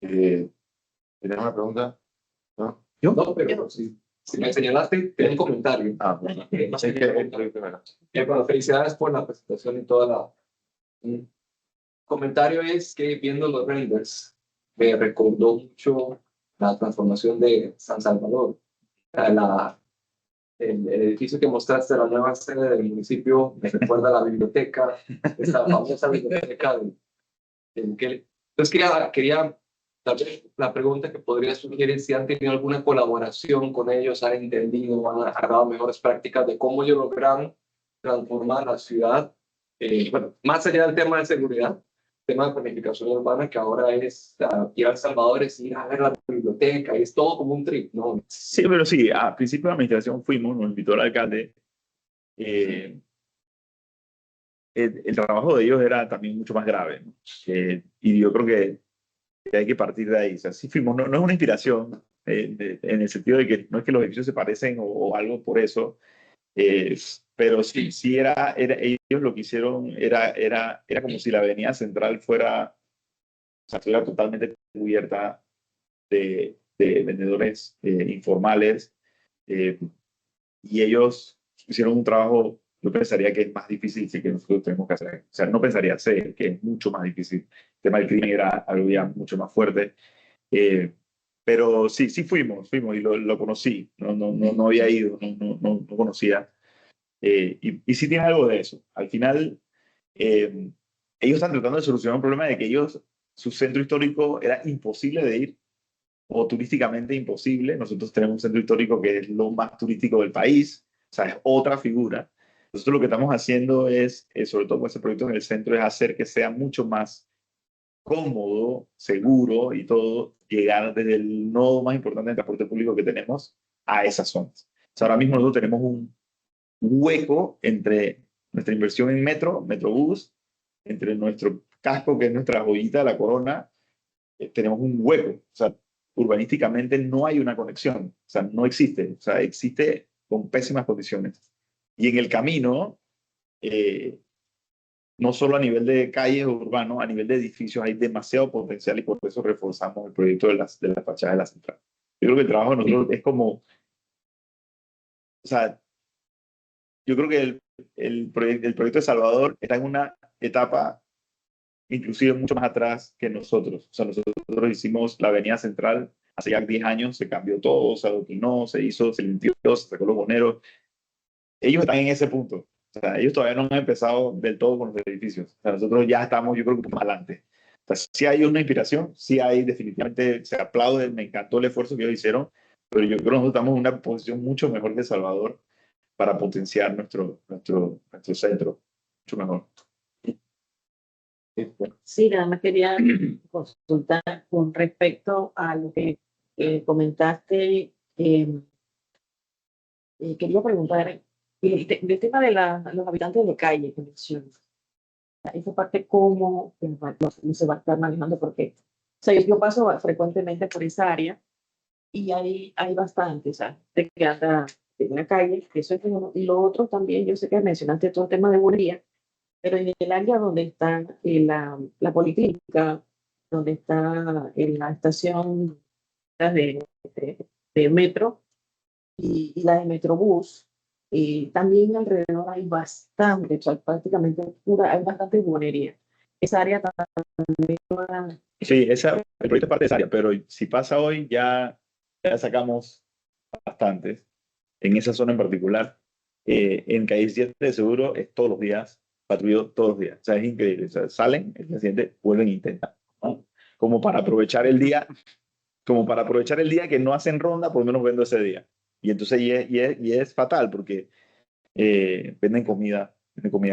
¿Tienes una pregunta? ¿No? Yo no, pero si me señalaste, tengo un comentario. Bueno. Bueno, felicidades por la presentación y toda la... Un comentario es que viendo los renders, me recordó mucho la transformación de San Salvador. El edificio que mostraste, la nueva sede del municipio, me recuerda a la biblioteca, esta famosa biblioteca entonces quería tal vez la pregunta que podría surgir es si han tenido alguna colaboración con ellos, han entendido, han agarrado mejores prácticas de cómo ellos logran transformar la ciudad, bueno, más allá del tema de seguridad, tema de planificación urbana, que ahora es ir a El Salvador, es ir a ver la biblioteca, y es todo como un trip, ¿no? Sí, pero sí, a principio de la administración fuimos, nos invitó el alcalde. El trabajo de ellos era también mucho más grave, ¿no? Y yo creo que hay que partir de ahí. O sea, sí fuimos, no es una inspiración en el sentido de que no es que los edificios se parecen o algo por eso, pero sí ellos lo que hicieron era como si la avenida central fuera, o sea, estuviera totalmente cubierta de vendedores informales, y ellos hicieron un trabajo, yo pensaría que es más difícil que nosotros tenemos que hacer. O sea, no pensaría ser que es mucho más difícil. El tema del crimen era algo ya mucho más fuerte. Pero sí fuimos y lo conocí. No había ido, no conocía. Y sí tiene algo de eso. Al final, ellos están tratando de solucionar un problema de que su centro histórico era imposible de ir, o turísticamente imposible. Nosotros tenemos un centro histórico que es lo más turístico del país, o sea, es otra figura. Nosotros lo que estamos haciendo es, sobre todo con ese proyecto en el centro, es hacer que sea mucho más cómodo, seguro y todo, llegar desde el nodo más importante del transporte público que tenemos a esas zonas. O sea, ahora mismo nosotros tenemos un hueco entre nuestra inversión en Metrobús, entre nuestro casco, que es nuestra joyita de la corona, tenemos un hueco. O sea, urbanísticamente no hay una conexión. O sea, no existe. O sea, existe con pésimas condiciones. Y en el camino, no solo a nivel de calles urbanos, a nivel de edificios hay demasiado potencial y por eso reforzamos el proyecto de las fachadas de la central. Yo creo que el trabajo de nosotros es como, o sea, yo creo que el proyecto de Salvador está en una etapa inclusive mucho más atrás que nosotros. O sea, nosotros hicimos la avenida central hace ya 10 años, se cambió todo, se adoquinó, se hizo, se limpió, se sacó los boneros. Ellos están en ese punto. O sea, ellos todavía no han empezado del todo con los edificios. O sea, nosotros ya estamos, yo creo que más adelante. O sea, sí hay una inspiración, sí hay definitivamente, se aplaude, me encantó el esfuerzo que ellos hicieron, pero yo creo que nosotros estamos en una posición mucho mejor que El Salvador para potenciar nuestro centro, mucho mejor. Sí, nada más quería consultar con respecto a lo que comentaste. Quería preguntar del tema de los habitantes de calle que mencionas. Esa parte, ¿cómo se va a estar manejando? Porque o sea, yo paso frecuentemente por esa área y hay bastante, o sea, de que anda en la calle, eso es uno. Y lo otro también, yo sé que mencionaste todo el tema de bulería, pero en el área donde está la policlínica, donde está la estación de metro y la de Metrobús, también alrededor hay bastante, o sea, prácticamente pura, hay bastante bulería. Esa área también. Sí, el proyecto es parte de esa área, pero si pasa hoy, ya sacamos bastantes en esa zona en particular. En calle 17 de seguro es todos los días, patrullo todos los días. O sea, es increíble. O sea, salen, el día siguiente vuelven e intentan, ¿no? Como para aprovechar el día, que no hacen ronda, por lo menos vendo ese día. Y entonces, y es fatal porque venden comida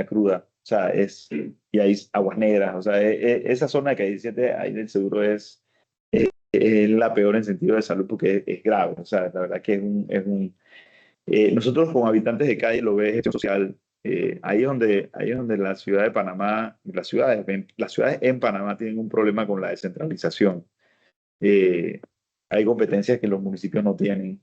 cruda. O sea, y hay aguas negras. O sea, esa zona de calle 17 ahí del seguro es la peor en sentido de salud porque es grave. O sea, la verdad que nosotros como habitantes de calle lo ve gestión social. Ahí es donde la ciudad de Panamá, las ciudades en Panamá tienen un problema con la descentralización. Hay competencias que los municipios no tienen.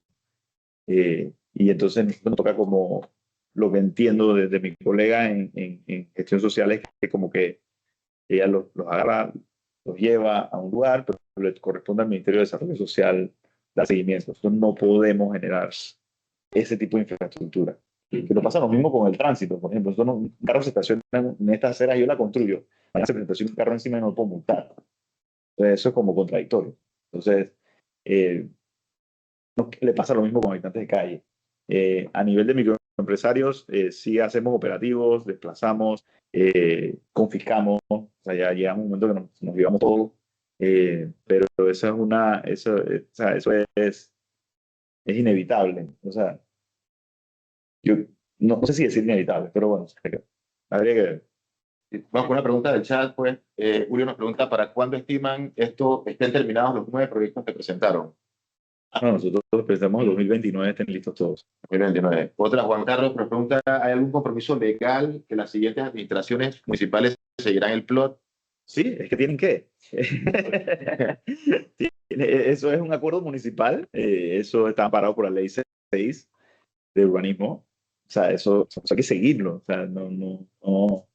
Y entonces nos toca como lo que entiendo desde mi colega en gestión social es que como que ella los agarra, los lleva a un lugar, pero le corresponde al Ministerio de Desarrollo Social dar seguimiento. Nosotros no podemos generar ese tipo de infraestructura. Que no pasa lo mismo con el tránsito. Por ejemplo, un carro se estaciona en esta acera, yo la construyo. Mañana se estaciona un carro encima y no lo puedo multar. Entonces, eso es como contradictorio. Entonces, le pasa lo mismo con habitantes de calle. A nivel de microempresarios, sí hacemos operativos, desplazamos, confiscamos. O sea, ya llega un momento que nos llevamos todo. Pero eso es inevitable. O sea, yo no sé si decir inevitable, pero bueno, habría que ver. Vamos con una pregunta del chat, pues. Julio nos pregunta, ¿para cuándo estiman estén terminados los 9 proyectos que presentaron? No, nosotros pensamos en 2029 estén listos todos. 2029. Otra, Juan Carlos nos pregunta, ¿hay algún compromiso legal que las siguientes administraciones municipales seguirán el plot? Sí, es que tienen que. Eso es un acuerdo municipal, eso está amparado por la ley 6 de urbanismo. O sea, eso hay que seguirlo. O sea, no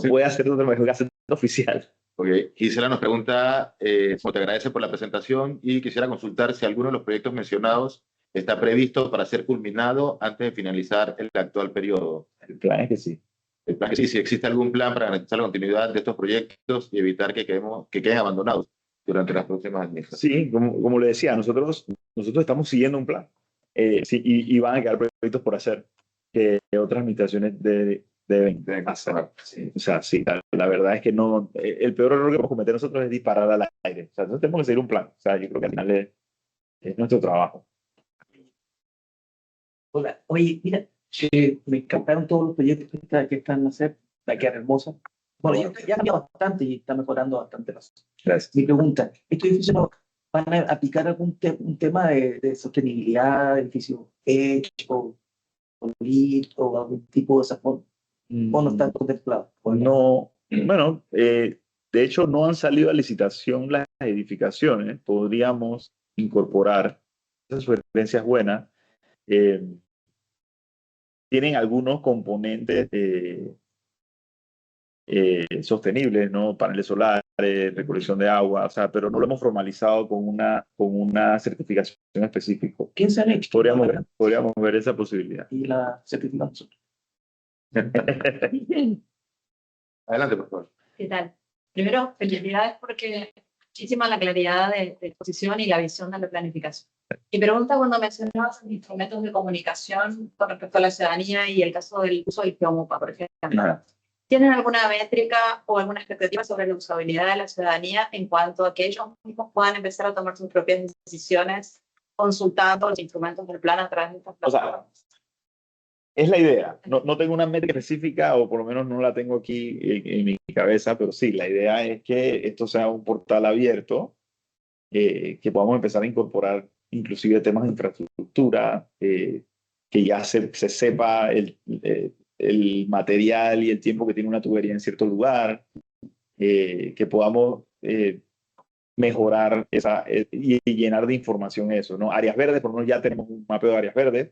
puede hacer de otra manera que hacer oficial. Okay. Gisela nos pregunta, te agradece por la presentación y quisiera consultar si alguno de los proyectos mencionados está previsto para ser culminado antes de finalizar el actual periodo. El plan es que sí. El plan es que sí, si existe algún plan para garantizar la continuidad de estos proyectos y evitar que queden abandonados durante las próximas administraciones. Sí, como le decía, nosotros estamos siguiendo un plan. Sí, y van a quedar proyectos por hacer que otras administraciones deben hacer. Sí, o sea, sí, la verdad es que no. El peor error que podemos cometer nosotros es disparar al aire. O sea, nosotros tenemos que seguir un plan. O sea, yo creo que al final es nuestro trabajo. Hola, oye, mira, me encantaron todos los proyectos que están a hacer, la que hermosa. Bueno, ya ha cambiado bastante y está mejorando bastante. Gracias. Mi pregunta, ¿estos edificios van a aplicar un tema de sostenibilidad, edificio hecho, o LEED, o algún tipo de esa forma? ¿O no están contemplados? No, Bueno, de hecho no han salido a licitación las edificaciones. Podríamos incorporar, esa sugerencia es buena. Tienen algunos componentes sostenibles, ¿no? Paneles solares, recolección de agua, o sea, pero no lo hemos formalizado con una certificación específica. ¿Quién se ha hecho? Podríamos ver esa posibilidad. Y la certificamos nosotros. Adelante, por favor. ¿Qué tal? Primero, felicidades porque muchísima la claridad de exposición y la visión de la planificación. Mi pregunta cuando mencionabas los instrumentos de comunicación con respecto a la ciudadanía y el caso del uso del Geomupa, por ejemplo. Ajá. ¿Tienen alguna métrica o alguna expectativa sobre la usabilidad de la ciudadanía en cuanto a que ellos mismos puedan empezar a tomar sus propias decisiones consultando los instrumentos del plan a través de estas plataformas? Es la idea. No tengo una métrica específica, o por lo menos no la tengo aquí en mi cabeza, pero sí, la idea es que esto sea un portal abierto, que podamos empezar a incorporar inclusive temas de infraestructura, que ya se sepa el material y el tiempo que tiene una tubería en cierto lugar, que podamos mejorar y llenar de información eso, ¿no? Áreas verdes, por lo menos ya tenemos un mapeo de áreas verdes,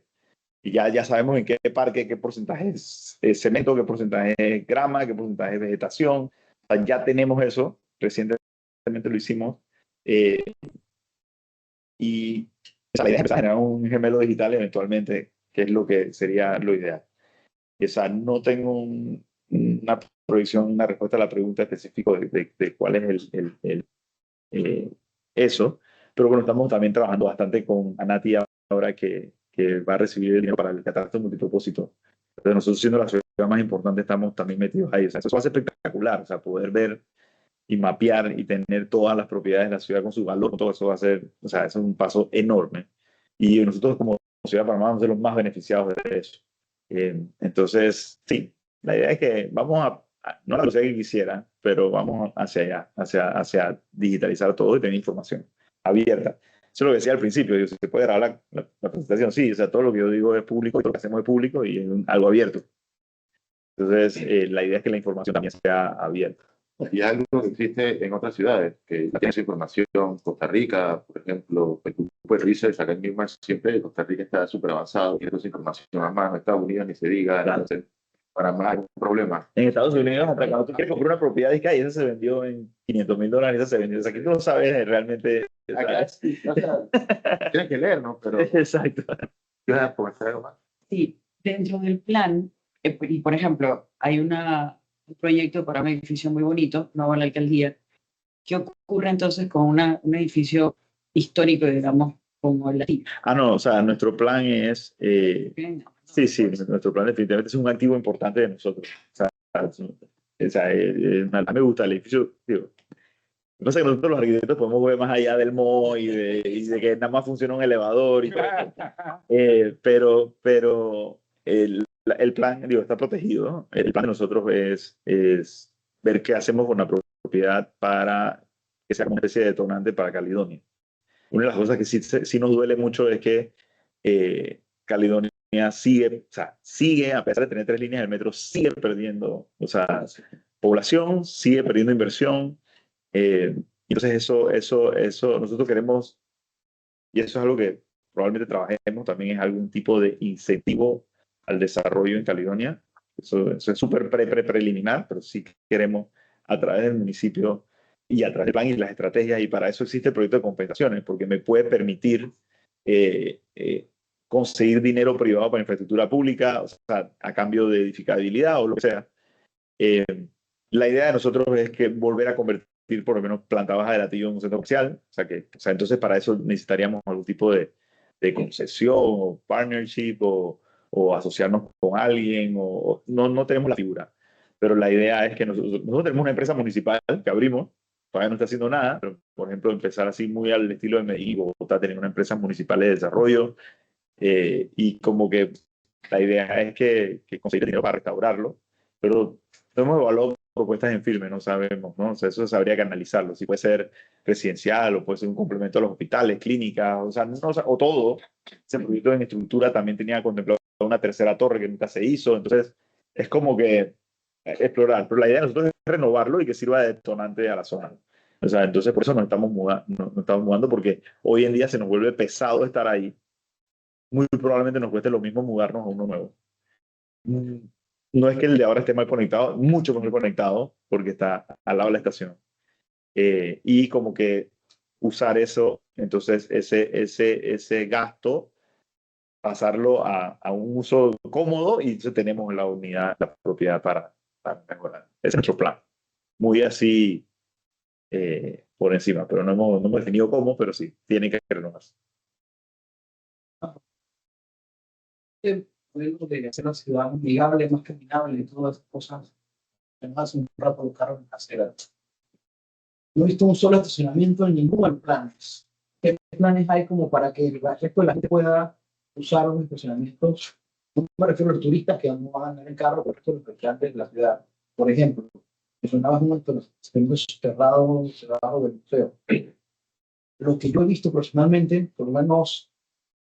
y ya sabemos en qué parque, qué porcentaje es cemento, qué porcentaje es grama, qué porcentaje es vegetación. O sea, ya tenemos eso, recientemente lo hicimos. Y esa la idea es empezar a generar un gemelo digital eventualmente, que es lo que sería lo ideal. O sea, no tengo una proyección, una respuesta a la pregunta específica de cuál es eso, pero bueno, estamos también trabajando bastante con Anati ahora que va a recibir el dinero para el catastro multipropósito. Entonces nosotros, siendo la ciudad más importante, estamos también metidos ahí. O sea, eso va a ser espectacular, o sea, poder ver y mapear y tener todas las propiedades de la ciudad con su valor, todo eso va a ser, o sea, eso es un paso enorme. Y nosotros como Ciudad de Panamá vamos a ser los más beneficiados de eso. Entonces, sí, la idea es que vamos no a la velocidad que quisiera, pero vamos hacia allá, hacia digitalizar todo y tener información abierta. Eso es lo que decía al principio, se puede grabar la presentación, sí, o sea, todo lo que yo digo es público y todo lo que hacemos es público y es algo abierto. Entonces, la idea es que la información también sea abierta. Y es algo que existe en otras ciudades, que ya tienes información. Costa Rica, por ejemplo, el grupo de research acá en Newmark siempre Costa Rica está súper avanzado, tiene toda esa información a mano. Estados Unidos ni se diga, Claro. entonces, para más hay un problema. En Estados Unidos, hasta cuando tú quieres comprar una propiedad, y esa se vendió en $500,000, esa se vendió. O sea, que tú no sabes realmente. Acá sí, o sea, tienes que leer, ¿no? Pero, Exacto. ¿quieres comentar algo más? Sí, dentro del plan, y por ejemplo, hay un proyecto para un edificio muy bonito, nuevo en la alcaldía. ¿Qué ocurre entonces con un edificio histórico, digamos, como el latino? No, o sea, nuestro plan es. Sí, nuestro plan definitivamente es un activo importante de nosotros. A mí me gusta el edificio, digo. No sé, que nosotros los arquitectos podemos ver más allá del MO y de que nada más funciona un elevador y todo. Pero el plan, digo, está protegido. El plan de nosotros es ver qué hacemos con la propiedad para que sea como una especie de detonante para Caledonia. Una de las cosas que sí nos duele mucho es que Caledonia sigue, a pesar de tener 3 líneas del metro, sigue perdiendo, o sea, población, sigue perdiendo inversión. Entonces eso nosotros queremos, y eso es algo que probablemente trabajemos también, es algún tipo de incentivo al desarrollo en Caledonia. Eso es súper preliminar, pero sí queremos a través del municipio y a través del plan y las estrategias, y para eso existe el proyecto de compensaciones, porque me puede permitir conseguir dinero privado para infraestructura pública, o sea, a cambio de edificabilidad o lo que sea. La idea de nosotros es que volver a convertir por lo menos planta baja de Latillo en un centro comercial, o sea, entonces para eso necesitaríamos algún tipo de concesión o partnership o asociarnos con alguien, o no tenemos la figura, pero la idea es que nosotros tenemos una empresa municipal que abrimos, todavía no está haciendo nada, pero por ejemplo empezar así muy al estilo de Medellín, Bogotá, tener una empresa municipal de desarrollo, y como que la idea es que conseguir dinero para restaurarlo, pero no hemos evaluado propuestas en firme, no sabemos, ¿no? O sea, eso habría que analizarlo, si puede ser residencial o puede ser un complemento a los hospitales, clínicas, o todo. Ese proyecto en estructura también tenía contemplado una tercera torre que nunca se hizo, entonces es como que explorar, pero la idea de nosotros renovarlo y que sirva de detonante a la zona. O sea, entonces por eso nos estamos mudando porque hoy en día se nos vuelve pesado estar ahí. Muy probablemente nos cueste lo mismo mudarnos a uno nuevo. No es que el de ahora esté mal conectado, mucho mejor conectado porque está al lado de la estación. Y como que usar eso, entonces ese gasto, pasarlo a un uso cómodo y entonces tenemos la unidad, la propiedad para mejorar. Ese es nuestro plan. Muy así por encima, pero no hemos definido cómo, pero sí, tiene que renovarse. Podemos de hacer la ciudad amigable, más caminable y todas esas cosas. Además, hace un rato los carros en la acera. No he visto un solo estacionamiento en ninguno de los planes. ¿Qué planes hay como para que el resto de la gente pueda usar los estacionamientos? No me refiero a los turistas que no van a andar en carro, pero esto los habitantes de la ciudad. Por ejemplo, mencionabas un momento los estacionamientos cerrados debajo del museo. Lo que yo he visto personalmente, por lo menos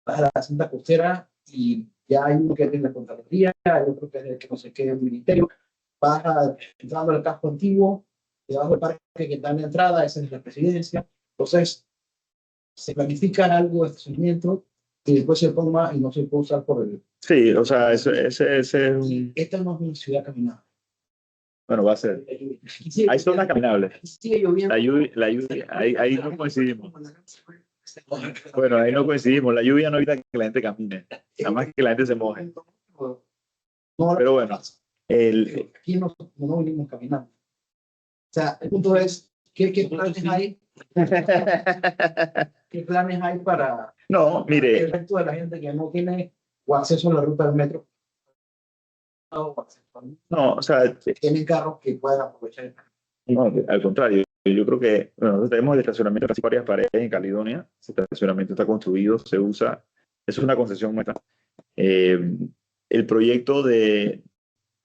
a la Santa Costera, y ya hay uno que es de la Contraloría, hay otro que es de que no sé qué, el Ministerio, vas entrando al casco antiguo, debajo del parque que está en la entrada, esa es la presidencia. Entonces, se planifica algo de estacionamiento y después se toma y no se puede usar por el... Sí, o sea, ese es un... Esta no es una ciudad caminable. Bueno, va a ser. Hay zonas caminables. Sigue lloviendo. La lluvia, ahí no coincidimos. Bueno, ahí no coincidimos. La lluvia no evita que la gente camine, nada más que la gente se moje. Pero bueno, aquí no venimos caminando. O sea, el punto es, ¿qué planes hay? ¿Qué planes hay para no, mire, el resto de la gente que no tiene o acceso a la ruta del metro? no, o sea, Tienen carros que puedan aprovechar. no, al contrario. Yo creo que bueno, nosotros tenemos el estacionamiento casi varias paredes en Caledonia. Ese estacionamiento está construido, se usa. Es una concesión nuestra. El proyecto de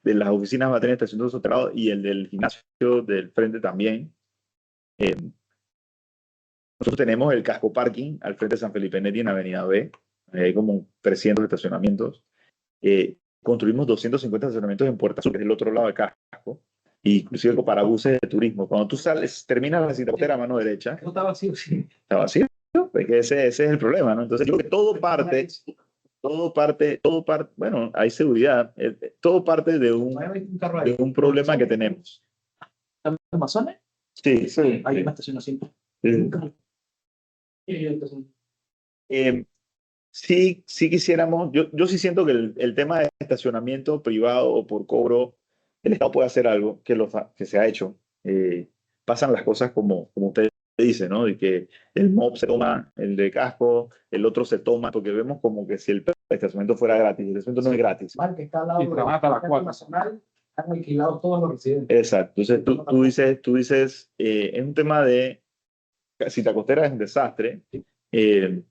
las oficinas va a tener estacionamiento soterrado y el del gimnasio del frente también. Nosotros tenemos el casco parking al frente de San Felipe Neri en Avenida B. Hay como 300 estacionamientos. Construimos 250 estacionamientos en Puerta Azul, que es el otro lado del casco. Inclusive para buses de turismo. Cuando tú sales, terminas la Santa Costera a mano derecha. No está vacío, sí. Está vacío. Porque ese es el problema, ¿no? Entonces, yo creo que todo parte, bueno, hay seguridad. Todo parte de un problema que tenemos. ¿En Amazonas? Sí, Sí. Hay una estación siempre. Sí quisiéramos, yo sí siento que el tema de estacionamiento privado o por cobro, el Estado puede hacer algo que se ha hecho. Pasan las cosas como usted dice, ¿no? De que el MOB se toma, el de casco, el otro se toma, porque vemos como que si el estacionamiento fuera gratis, el estacionamiento no es gratis. Mal que está al lado Y trabaja hasta las 4. nacional, han alquilado todos los residentes. Exacto. Entonces tú dices, es un tema de Santa Costera es un desastre,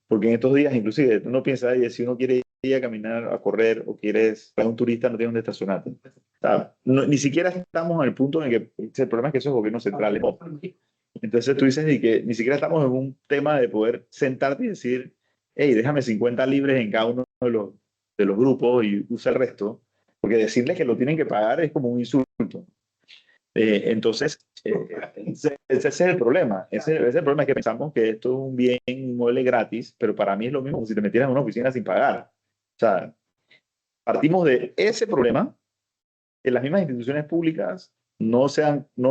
porque en estos días inclusive uno piensa, si uno quiere ir a caminar, a correr o quieres para un turista no tiene donde estacionarte. Ni siquiera estamos en el punto en que el problema es que eso es gobierno central. Entonces tú dices que ni siquiera estamos en un tema de poder sentarte y decir, hey, déjame 50 libres en cada uno de los grupos y usa el resto, porque decirles que lo tienen que pagar es como un insulto. Entonces, ese es el problema. Ese es el problema, es que pensamos que esto es un bien inmueble gratis, pero para mí es lo mismo como si te metieras en una oficina sin pagar. O sea, partimos de ese problema, que las mismas instituciones públicas no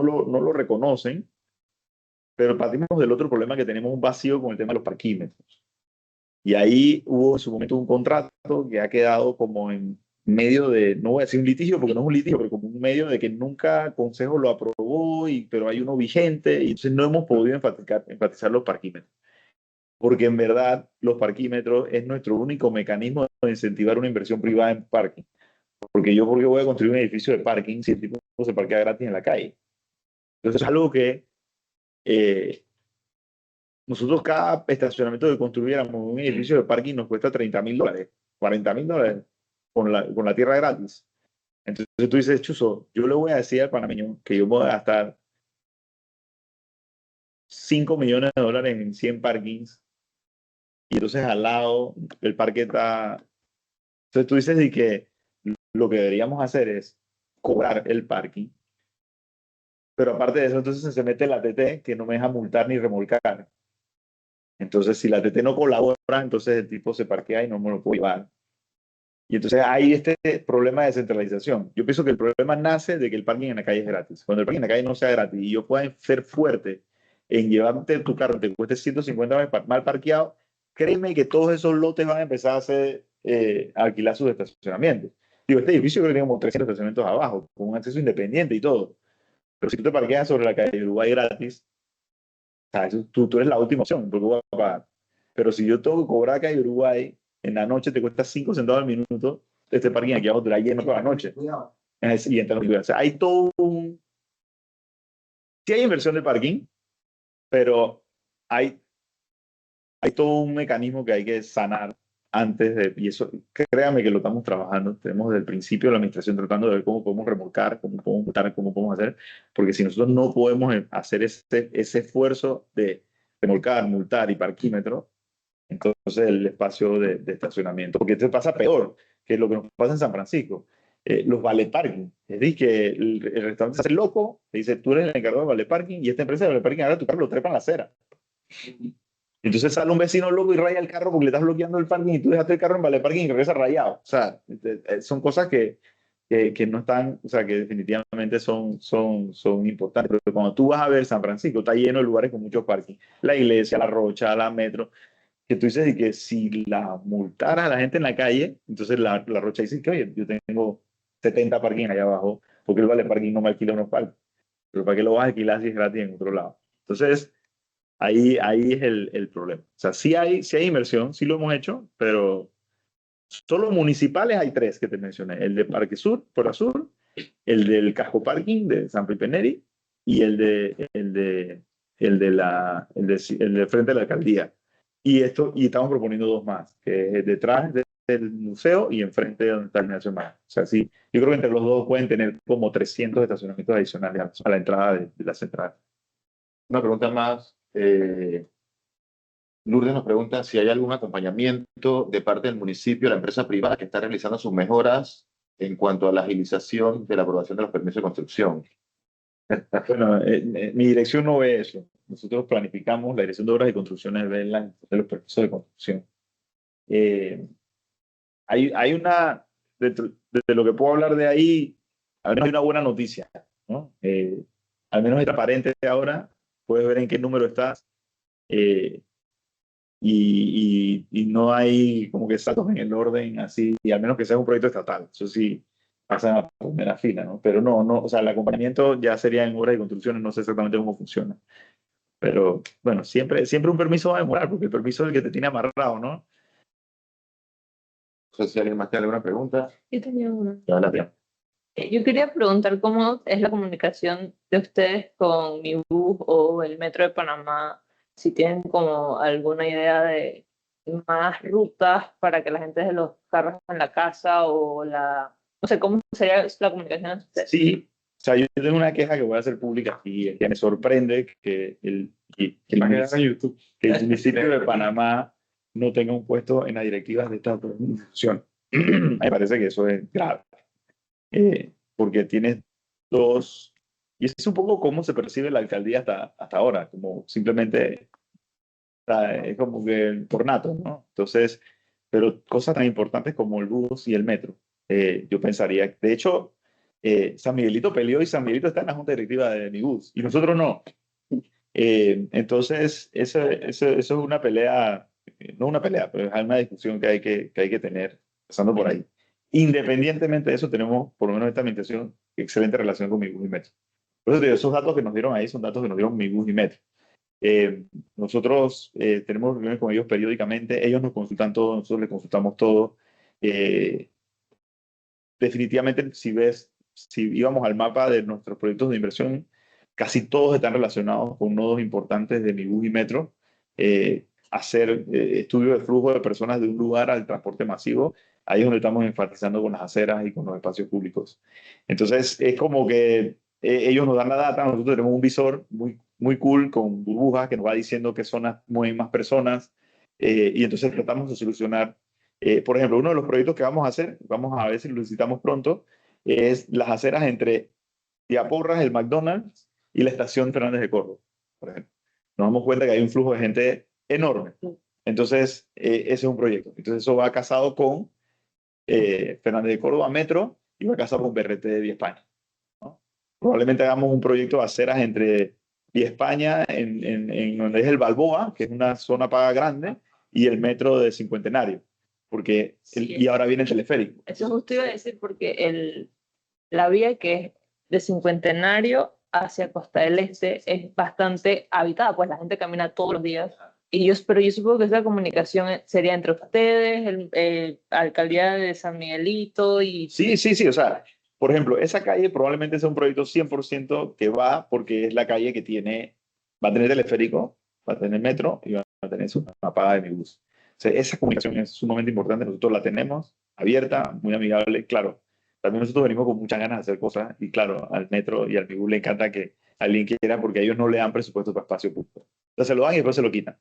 lo reconocen, pero partimos del otro problema, que tenemos un vacío con el tema de los parquímetros. Y ahí hubo en su momento un contrato que ha quedado como en medio de, no voy a decir un litigio porque no es un litigio, pero como un medio de que nunca el Consejo lo aprobó, pero hay uno vigente, y entonces no hemos podido enfatizar los parquímetros. Porque en verdad los parquímetros es nuestro único mecanismo de incentivar una inversión privada en parking. Porque ¿por qué voy a construir un edificio de parking si el tipo se parquea gratis en la calle? Entonces es algo que nosotros cada estacionamiento que construyéramos un edificio de parking nos cuesta $30,000, $40,000 con la tierra gratis. Entonces tú dices, Chuzo, yo le voy a decir al panameño que yo voy a gastar $5 millones en 100 parkings, y entonces al lado el parque está... Entonces tú dices que lo que deberíamos hacer es cobrar el parking Pero aparte de eso, entonces se mete la TT que no me deja multar ni remolcar. Entonces, si la TT no colabora, entonces el tipo se parquea y no me lo puedo llevar. Y entonces hay este problema de descentralización. Yo pienso que el problema nace de que el parking en la calle es gratis. Cuando el parking en la calle no sea gratis y yo pueda ser fuerte en llevarte tu carro, te cueste 150 mal parqueado, créeme que todos esos lotes van a empezar a hacer, a alquilar sus estacionamientos. Digo, este edificio creo que tiene como 300 estacionamientos abajo, con un acceso independiente y todo. Pero si tú te parqueas sobre la calle de Uruguay gratis, o sea, tú eres la última opción, porque voy a pagar. Pero si yo tengo que cobrar acá en Uruguay, en la noche te cuesta 5 centavos al minuto, este parking aquí abajo te la lleno toda la noche. Cuidado. Y entra o sea, hay todo un... Sí hay inversión de parking, pero hay todo un mecanismo que hay que sanar antes de... Y eso, créame que lo estamos trabajando. Tenemos desde el principio de la administración tratando de ver cómo podemos remolcar, cómo podemos multar, cómo podemos hacer, porque si nosotros no podemos hacer ese esfuerzo de remolcar, multar y parquímetro, entonces el espacio de estacionamiento, porque esto pasa peor que lo que nos pasa en San Francisco. Los valet parking. Es decir, que el restaurante se hace loco, te dice, tú eres el encargado de valet parking y esta empresa de valet parking ahora tu carro lo trepa en la acera. Entonces sale un vecino loco y raya el carro porque le estás bloqueando el parking y tú dejaste el carro en valet parking y regresa rayado. O sea, son cosas que no están, o sea, que definitivamente son importantes. Pero cuando tú vas a ver San Francisco, está lleno de lugares con muchos parking. La iglesia, la Rocha, la Metro, que tú dices y que si la multara a la gente en la calle, entonces la Rocha dice que, oye, yo tengo 70 parking allá abajo, porque el vale parking no me alquila unos parking. Pero ¿para qué lo vas a alquilar si es gratis en otro lado? Entonces, ahí es el problema. O sea, sí hay inversión, sí lo hemos hecho, pero solo municipales hay 3 que te mencioné. El de Parque Sur, por Azul, el del Casco Parking de San Felipe Neri y el de frente de la alcaldía. Y estamos proponiendo 2 más, que es detrás del museo y enfrente de donde está el Nación Más. O sea, sí, yo creo que entre los dos pueden tener como 300 estacionamientos adicionales a la entrada de la central. Una pregunta más. Lourdes nos pregunta si hay algún acompañamiento de parte del municipio, la empresa privada que está realizando sus mejoras en cuanto a la agilización de la aprobación de los permisos de construcción. Bueno, mi dirección no ve eso. Nosotros planificamos, la dirección de obras y construcciones ve de los permisos de construcción. Hay una, de lo que puedo hablar de ahí, al menos hay una buena noticia, ¿no? Al menos es transparente ahora, puedes ver en qué número estás y no hay como que saltos en el orden así, y al menos que sea un proyecto estatal. Eso sí pasa a primera fila, ¿no? Pero no, o sea, el acompañamiento ya sería en obras y construcciones, no sé exactamente cómo funciona. Pero bueno, siempre un permiso va a demorar, porque el permiso es el que te tiene amarrado, ¿no? No sé si alguien más tiene alguna pregunta. Yo tenía una. Adelante. Yo quería preguntar cómo es la comunicación de ustedes con mi bus o el Metro de Panamá, si tienen como alguna idea de más rutas para que la gente deje los carros en la casa o no sé, ¿cómo sería la comunicación de ustedes? Sí, o sea, yo tengo una queja que voy a hacer pública y que me sorprende que Va a quedar en YouTube. que el municipio de Panamá no tenga un puesto en las directivas de esta institución. Me parece que eso es grave. Porque tienes 2, y es un poco cómo se percibe la alcaldía hasta ahora, como simplemente, o sea, es como que por nato, ¿no? Entonces, pero cosas tan importantes como el bus y el metro, yo pensaría, de hecho, San Miguelito peleó y San Miguelito está en la junta directiva de mi bus, y nosotros no. Entonces, eso es una pelea, no una pelea, pero es una discusión que hay que tener, pasando por ahí. Independientemente de eso, tenemos, por lo menos esta administración, excelente relación con Mibus y Metro. Por eso te digo, esos datos que nos dieron ahí son datos que nos dieron Mibus y Metro. Nosotros tenemos reuniones con ellos periódicamente, ellos nos consultan todo, nosotros les consultamos todo. Definitivamente, si íbamos al mapa de nuestros proyectos de inversión, casi todos están relacionados con nodos importantes de Mibus y Metro. Hacer estudio de flujo de personas de un lugar al transporte masivo, ahí es donde estamos enfatizando con las aceras y con los espacios públicos. Entonces, es como que ellos nos dan la data, nosotros tenemos un visor muy cool con burbujas que nos va diciendo qué zonas mueven más personas, y entonces tratamos de solucionar. Por ejemplo, uno de los proyectos que vamos a hacer, vamos a ver si lo necesitamos pronto, es las aceras entre Tiaporras, el McDonald's, y la estación Fernández de Córdoba, por ejemplo. Nos damos cuenta que hay un flujo de gente enorme. Entonces, ese es un proyecto. Entonces, eso va casado con Fernández de Córdoba Metro y va casado con BRT de Vía España, ¿no? Probablemente hagamos un proyecto de aceras entre Vía España, en donde es el Balboa, que es una zona paga grande, y el metro de Cincuentenario, porque y ahora viene el teleférico. Eso justo iba a decir porque la vía que es de Cincuentenario hacia Costa del Este es bastante habitada, pues la gente camina todos los días. Pero yo supongo que esa comunicación sería entre ustedes, Alcaldía de San Miguelito y... Sí, sí, sí, o sea, por ejemplo, esa calle probablemente sea un proyecto 100% que va porque es la calle que va a tener teleférico, va a tener metro y va a tener su paga de mi bus. O sea, esa comunicación es sumamente importante, nosotros la tenemos abierta, muy amigable, claro. También nosotros venimos con muchas ganas de hacer cosas y claro, al metro y al mi bus le encanta que alguien quiera porque ellos no le dan presupuesto para espacio público. Entonces se lo dan y después se lo quitan.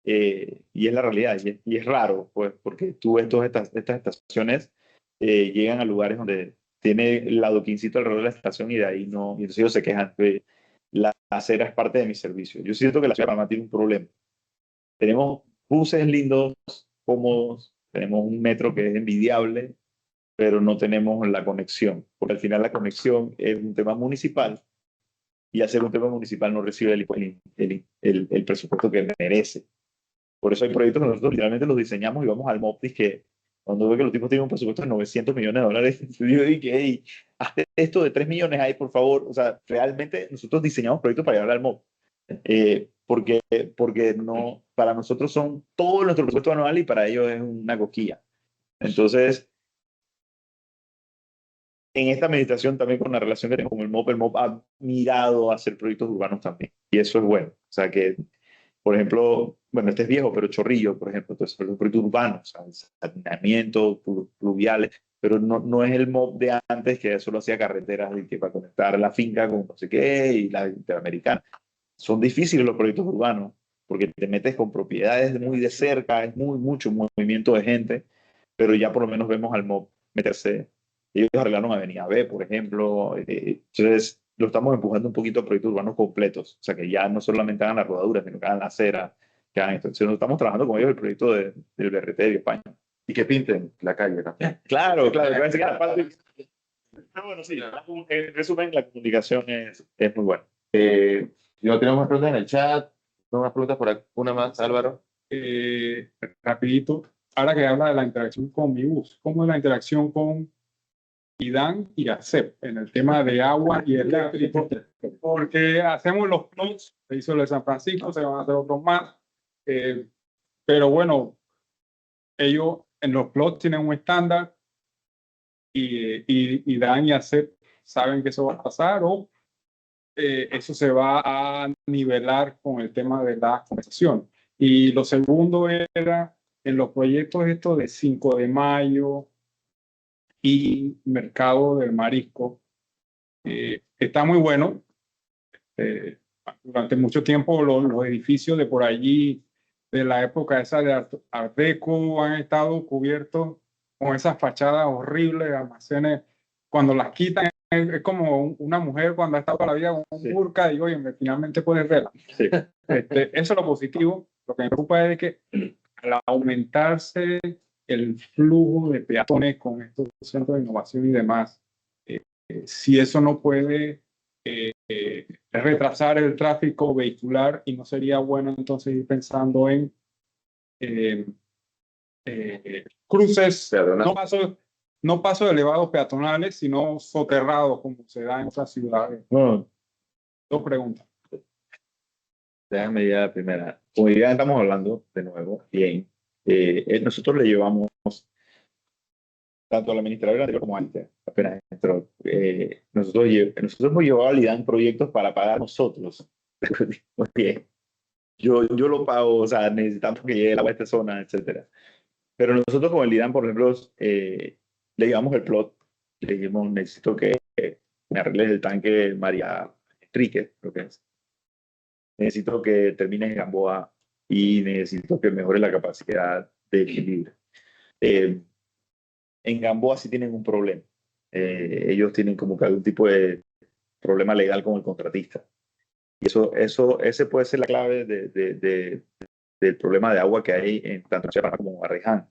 Y es la realidad, y es raro, pues, porque tú ves todas estas estaciones llegan a lugares donde tiene el adoquincito alrededor de la estación y de ahí no, y entonces ellos se quejan. La acera es parte de mi servicio. Yo siento que la ciudad de Panamá tiene un problema. Tenemos buses lindos, cómodos, tenemos un metro que es envidiable, pero no tenemos la conexión, porque al final la conexión es un tema municipal y hacer un tema municipal no recibe el presupuesto que merece. Por eso hay proyectos que nosotros literalmente los diseñamos y vamos al MOPTIS que cuando veo que los tipos tienen un presupuesto de $900 millones, yo digo, hey, hazte esto de 3 millones ahí, por favor. O sea, realmente nosotros diseñamos proyectos para llevar al MOP. Porque no, para nosotros son todo nuestro presupuesto anual y para ellos es una coquilla. Entonces, en esta administración también con la relación que tengo con el MOP ha mirado a hacer proyectos urbanos también. Y eso es bueno. O sea, que por ejemplo, bueno, este es viejo, pero Chorrillo, por ejemplo, entonces los proyectos urbanos, o sea, saneamiento, pluviales, pero no es el MOB de antes que solo hacía carreteras y que para conectar la finca con no sé qué y la interamericana. Son difíciles los proyectos urbanos porque te metes con propiedades muy de cerca, es mucho movimiento de gente, pero ya por lo menos vemos al MOB meterse. Ellos arreglaron Avenida B, por ejemplo, entonces lo estamos empujando un poquito a proyectos urbanos completos, o sea, que ya no solamente hagan las rodaduras, sino que hagan la acera, que hagan esto. Entonces, nosotros estamos trabajando con ellos el proyecto del BRT de España. Y que pinten la calle también. Claro, claro. Pero bueno, sí, en resumen, la comunicación es muy buena. Yo tenemos más preguntas en el chat, tengo más preguntas por aquí, una más, Álvaro. Rapidito, ahora que habla de la interacción con mi bus, ¿cómo es la interacción con IDAN y ACEP en el tema de agua y eléctrico? Porque hacemos los plots, se hizo el de San Francisco, se van a hacer otros más, pero bueno, ellos en los plots tienen un estándar y IDAN y ACEP saben que eso va a pasar o eso se va a nivelar con el tema de la compensación. Y lo segundo era en los proyectos estos de 5 de Mayo y Mercado del Marisco. Está muy bueno. Durante mucho tiempo los edificios de por allí, de la época esa de Art Deco, han estado cubiertos con esas fachadas horribles de almacenes. Cuando las quitan, es como una mujer cuando ha estado toda la vida con un burka y oye, finalmente puedes verla. Sí. Eso es lo positivo. Lo que me preocupa es que al aumentarse el flujo de peatones con estos centros de innovación y demás, si eso no puede retrasar el tráfico vehicular y no sería bueno entonces ir pensando en cruces, no pasos de elevados peatonales, sino soterrados como se da en otras ciudades. Bueno, Dos preguntas. déjame ya la primera. Como ya estamos hablando de nuevo, bien, nosotros le llevamos tanto a la administradora anterior como antes, apenas entró. Nosotros hemos llevado al IDAN proyectos para pagar nosotros. Muy bien. Yo lo pago, o sea, necesitamos que llegue el agua a esta zona, etcétera. Pero nosotros con el IDAN, por ejemplo, le llevamos el plot, le dijimos, necesito que me arregles el tanque María Enrique, creo que es. Necesito que termines en Gamboa y necesito que mejore la capacidad de equilibrio. En Gamboa sí tienen un problema. Ellos tienen como que algún tipo de problema legal con el contratista. Y ese puede ser la clave del problema de agua que hay en tanto en Ciudad como en Arreján.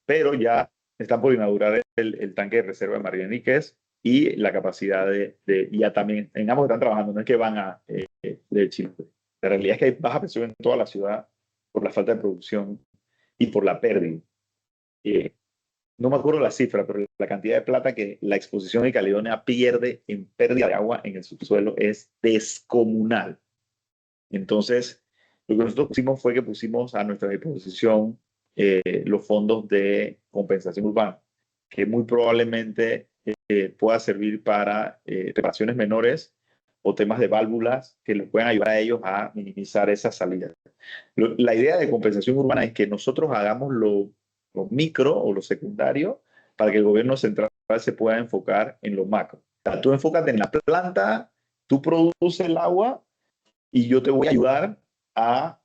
Pero ya están por inaugurar el tanque de reserva de Marianiques y la capacidad ya también, en ambos están trabajando, no es que van de Chile. La realidad es que hay baja presión en toda la ciudad por la falta de producción y por la pérdida. No me acuerdo la cifra, pero la cantidad de plata que la exposición de Caledonia pierde en pérdida de agua en el subsuelo es descomunal. Entonces, lo que nosotros pusimos fue que pusimos a nuestra disposición los fondos de compensación urbana, que muy probablemente pueda servir para reparaciones menores o temas de válvulas que les puedan ayudar a ellos a minimizar esas salidas. La idea de compensación urbana es que nosotros hagamos lo micro o lo secundario para que el gobierno central se pueda enfocar en lo macro. O sea, tú enfócate en la planta, tú produces el agua y yo te voy a ayudar a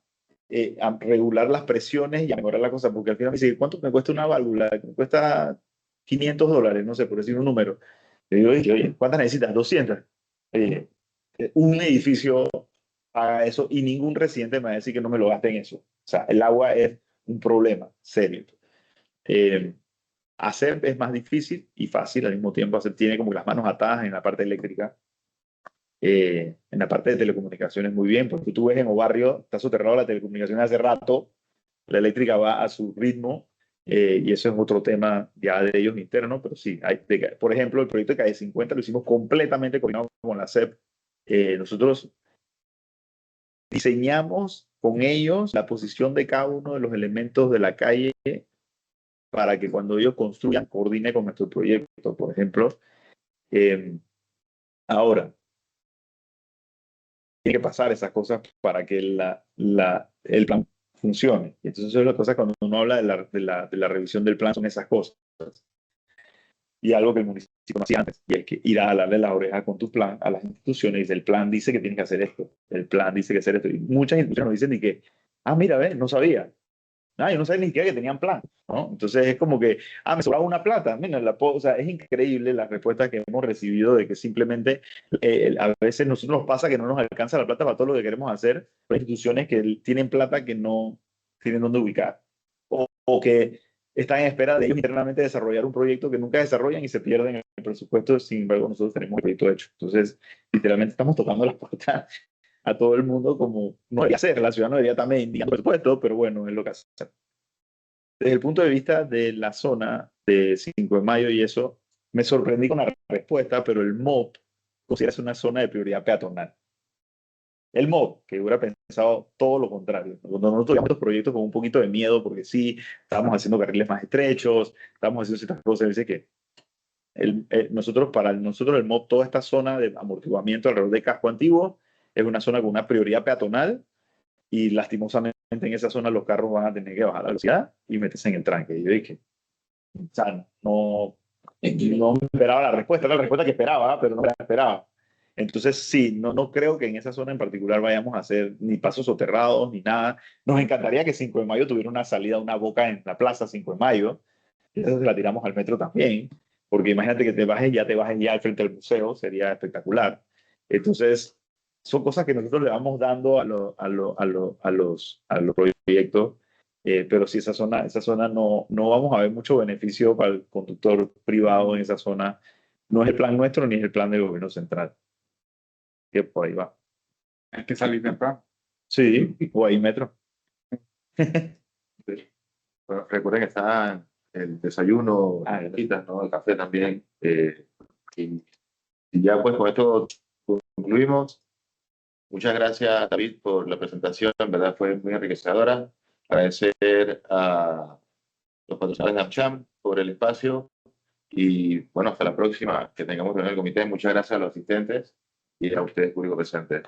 regular las presiones y a mejorar la cosa, porque al final me dice, ¿cuánto me cuesta una válvula? Me cuesta $500, no sé, por decir un número. Le digo, oye, ¿cuántas necesitas? 200. Un edificio haga eso y ningún residente me va a decir que no me lo gaste en eso. O sea, el agua es un problema serio. Hacer es más difícil y fácil al mismo tiempo. Hacer tiene como las manos atadas en la parte eléctrica. En la parte de telecomunicaciones muy bien, porque tú ves en un barrio, está soterrado la telecomunicación hace rato, la eléctrica va a su ritmo, y eso es otro tema ya de ellos internos, pero sí, por ejemplo, el proyecto de Calle 50 lo hicimos completamente coordinado con la CEP. Nosotros diseñamos con ellos la posición de cada uno de los elementos de la calle para que cuando ellos construyan, coordine con nuestro proyecto, por ejemplo. Ahora, tiene que pasar esas cosas para que el plan funcione. Y entonces, eso es la cosa cuando uno habla de la revisión del plan, son esas cosas. Y algo que el municipio no hacía antes, y es que ir a darle las orejas con tu plan a las instituciones y dice, el plan dice que tienes que hacer esto, el plan dice que hacer esto. Y muchas instituciones nos dicen ni que, mira, no sabía. Yo no sabía ni siquiera que tenían plan, ¿no? Entonces es como que, me sobraba una plata. Mira, o sea, es increíble la respuesta que hemos recibido de que simplemente a veces nosotros nos pasa que no nos alcanza la plata para todo lo que queremos hacer. Hay instituciones que tienen plata que no tienen dónde ubicar o que están en espera de ellos internamente desarrollar un proyecto que nunca desarrollan y se pierden en el presupuesto. Sin embargo, nosotros tenemos el proyecto hecho. Entonces, literalmente estamos tocando las puertas a todo el mundo como no debería ser. La ciudad no debería también indicando presupuesto, pero bueno, es lo que hace. Desde el punto de vista de la zona de 5 de Mayo y eso, me sorprendí con la respuesta, pero el MOP considera una zona de prioridad peatonal. El MOP, que hubiera pensado todo lo contrario. Cuando nosotros llevamos estos proyectos con un poquito de miedo, porque sí, estábamos haciendo carriles más estrechos, estábamos haciendo ciertas cosas, dice que para nosotros el MOP, toda esta zona de amortiguamiento alrededor del casco antiguo, es una zona con una prioridad peatonal y lastimosamente en esa zona los carros van a tener que bajar la velocidad y meterse en el tranque. Y yo dije, o sea, no me esperaba la respuesta, era la respuesta que esperaba, pero no la esperaba. Entonces sí, no creo que en esa zona en particular vayamos a hacer ni pasos soterrados ni nada. Nos encantaría que 5 de Mayo tuviera una salida, una boca en la plaza 5 de Mayo, y eso se la tiramos al metro también, porque imagínate que te bajes ya al frente del museo, sería espectacular. Entonces, son cosas que nosotros le vamos dando a los proyectos, pero sí, esa zona no vamos a ver mucho beneficio para el conductor privado en esa zona. No es el plan nuestro ni es el plan del gobierno central. Que por ahí va. Hay que salir temprano. Sí, o ahí metro. Bueno, recuerden que está el desayuno, las galletas, ¿no? El café también. Y ya pues con esto concluimos. Muchas gracias, David, por la presentación. En verdad fue muy enriquecedora. Agradecer a los patrocinadores de AmCham por el espacio. Y bueno, hasta la próxima que tengamos reunión del comité. Muchas gracias a los asistentes y a ustedes, público presente.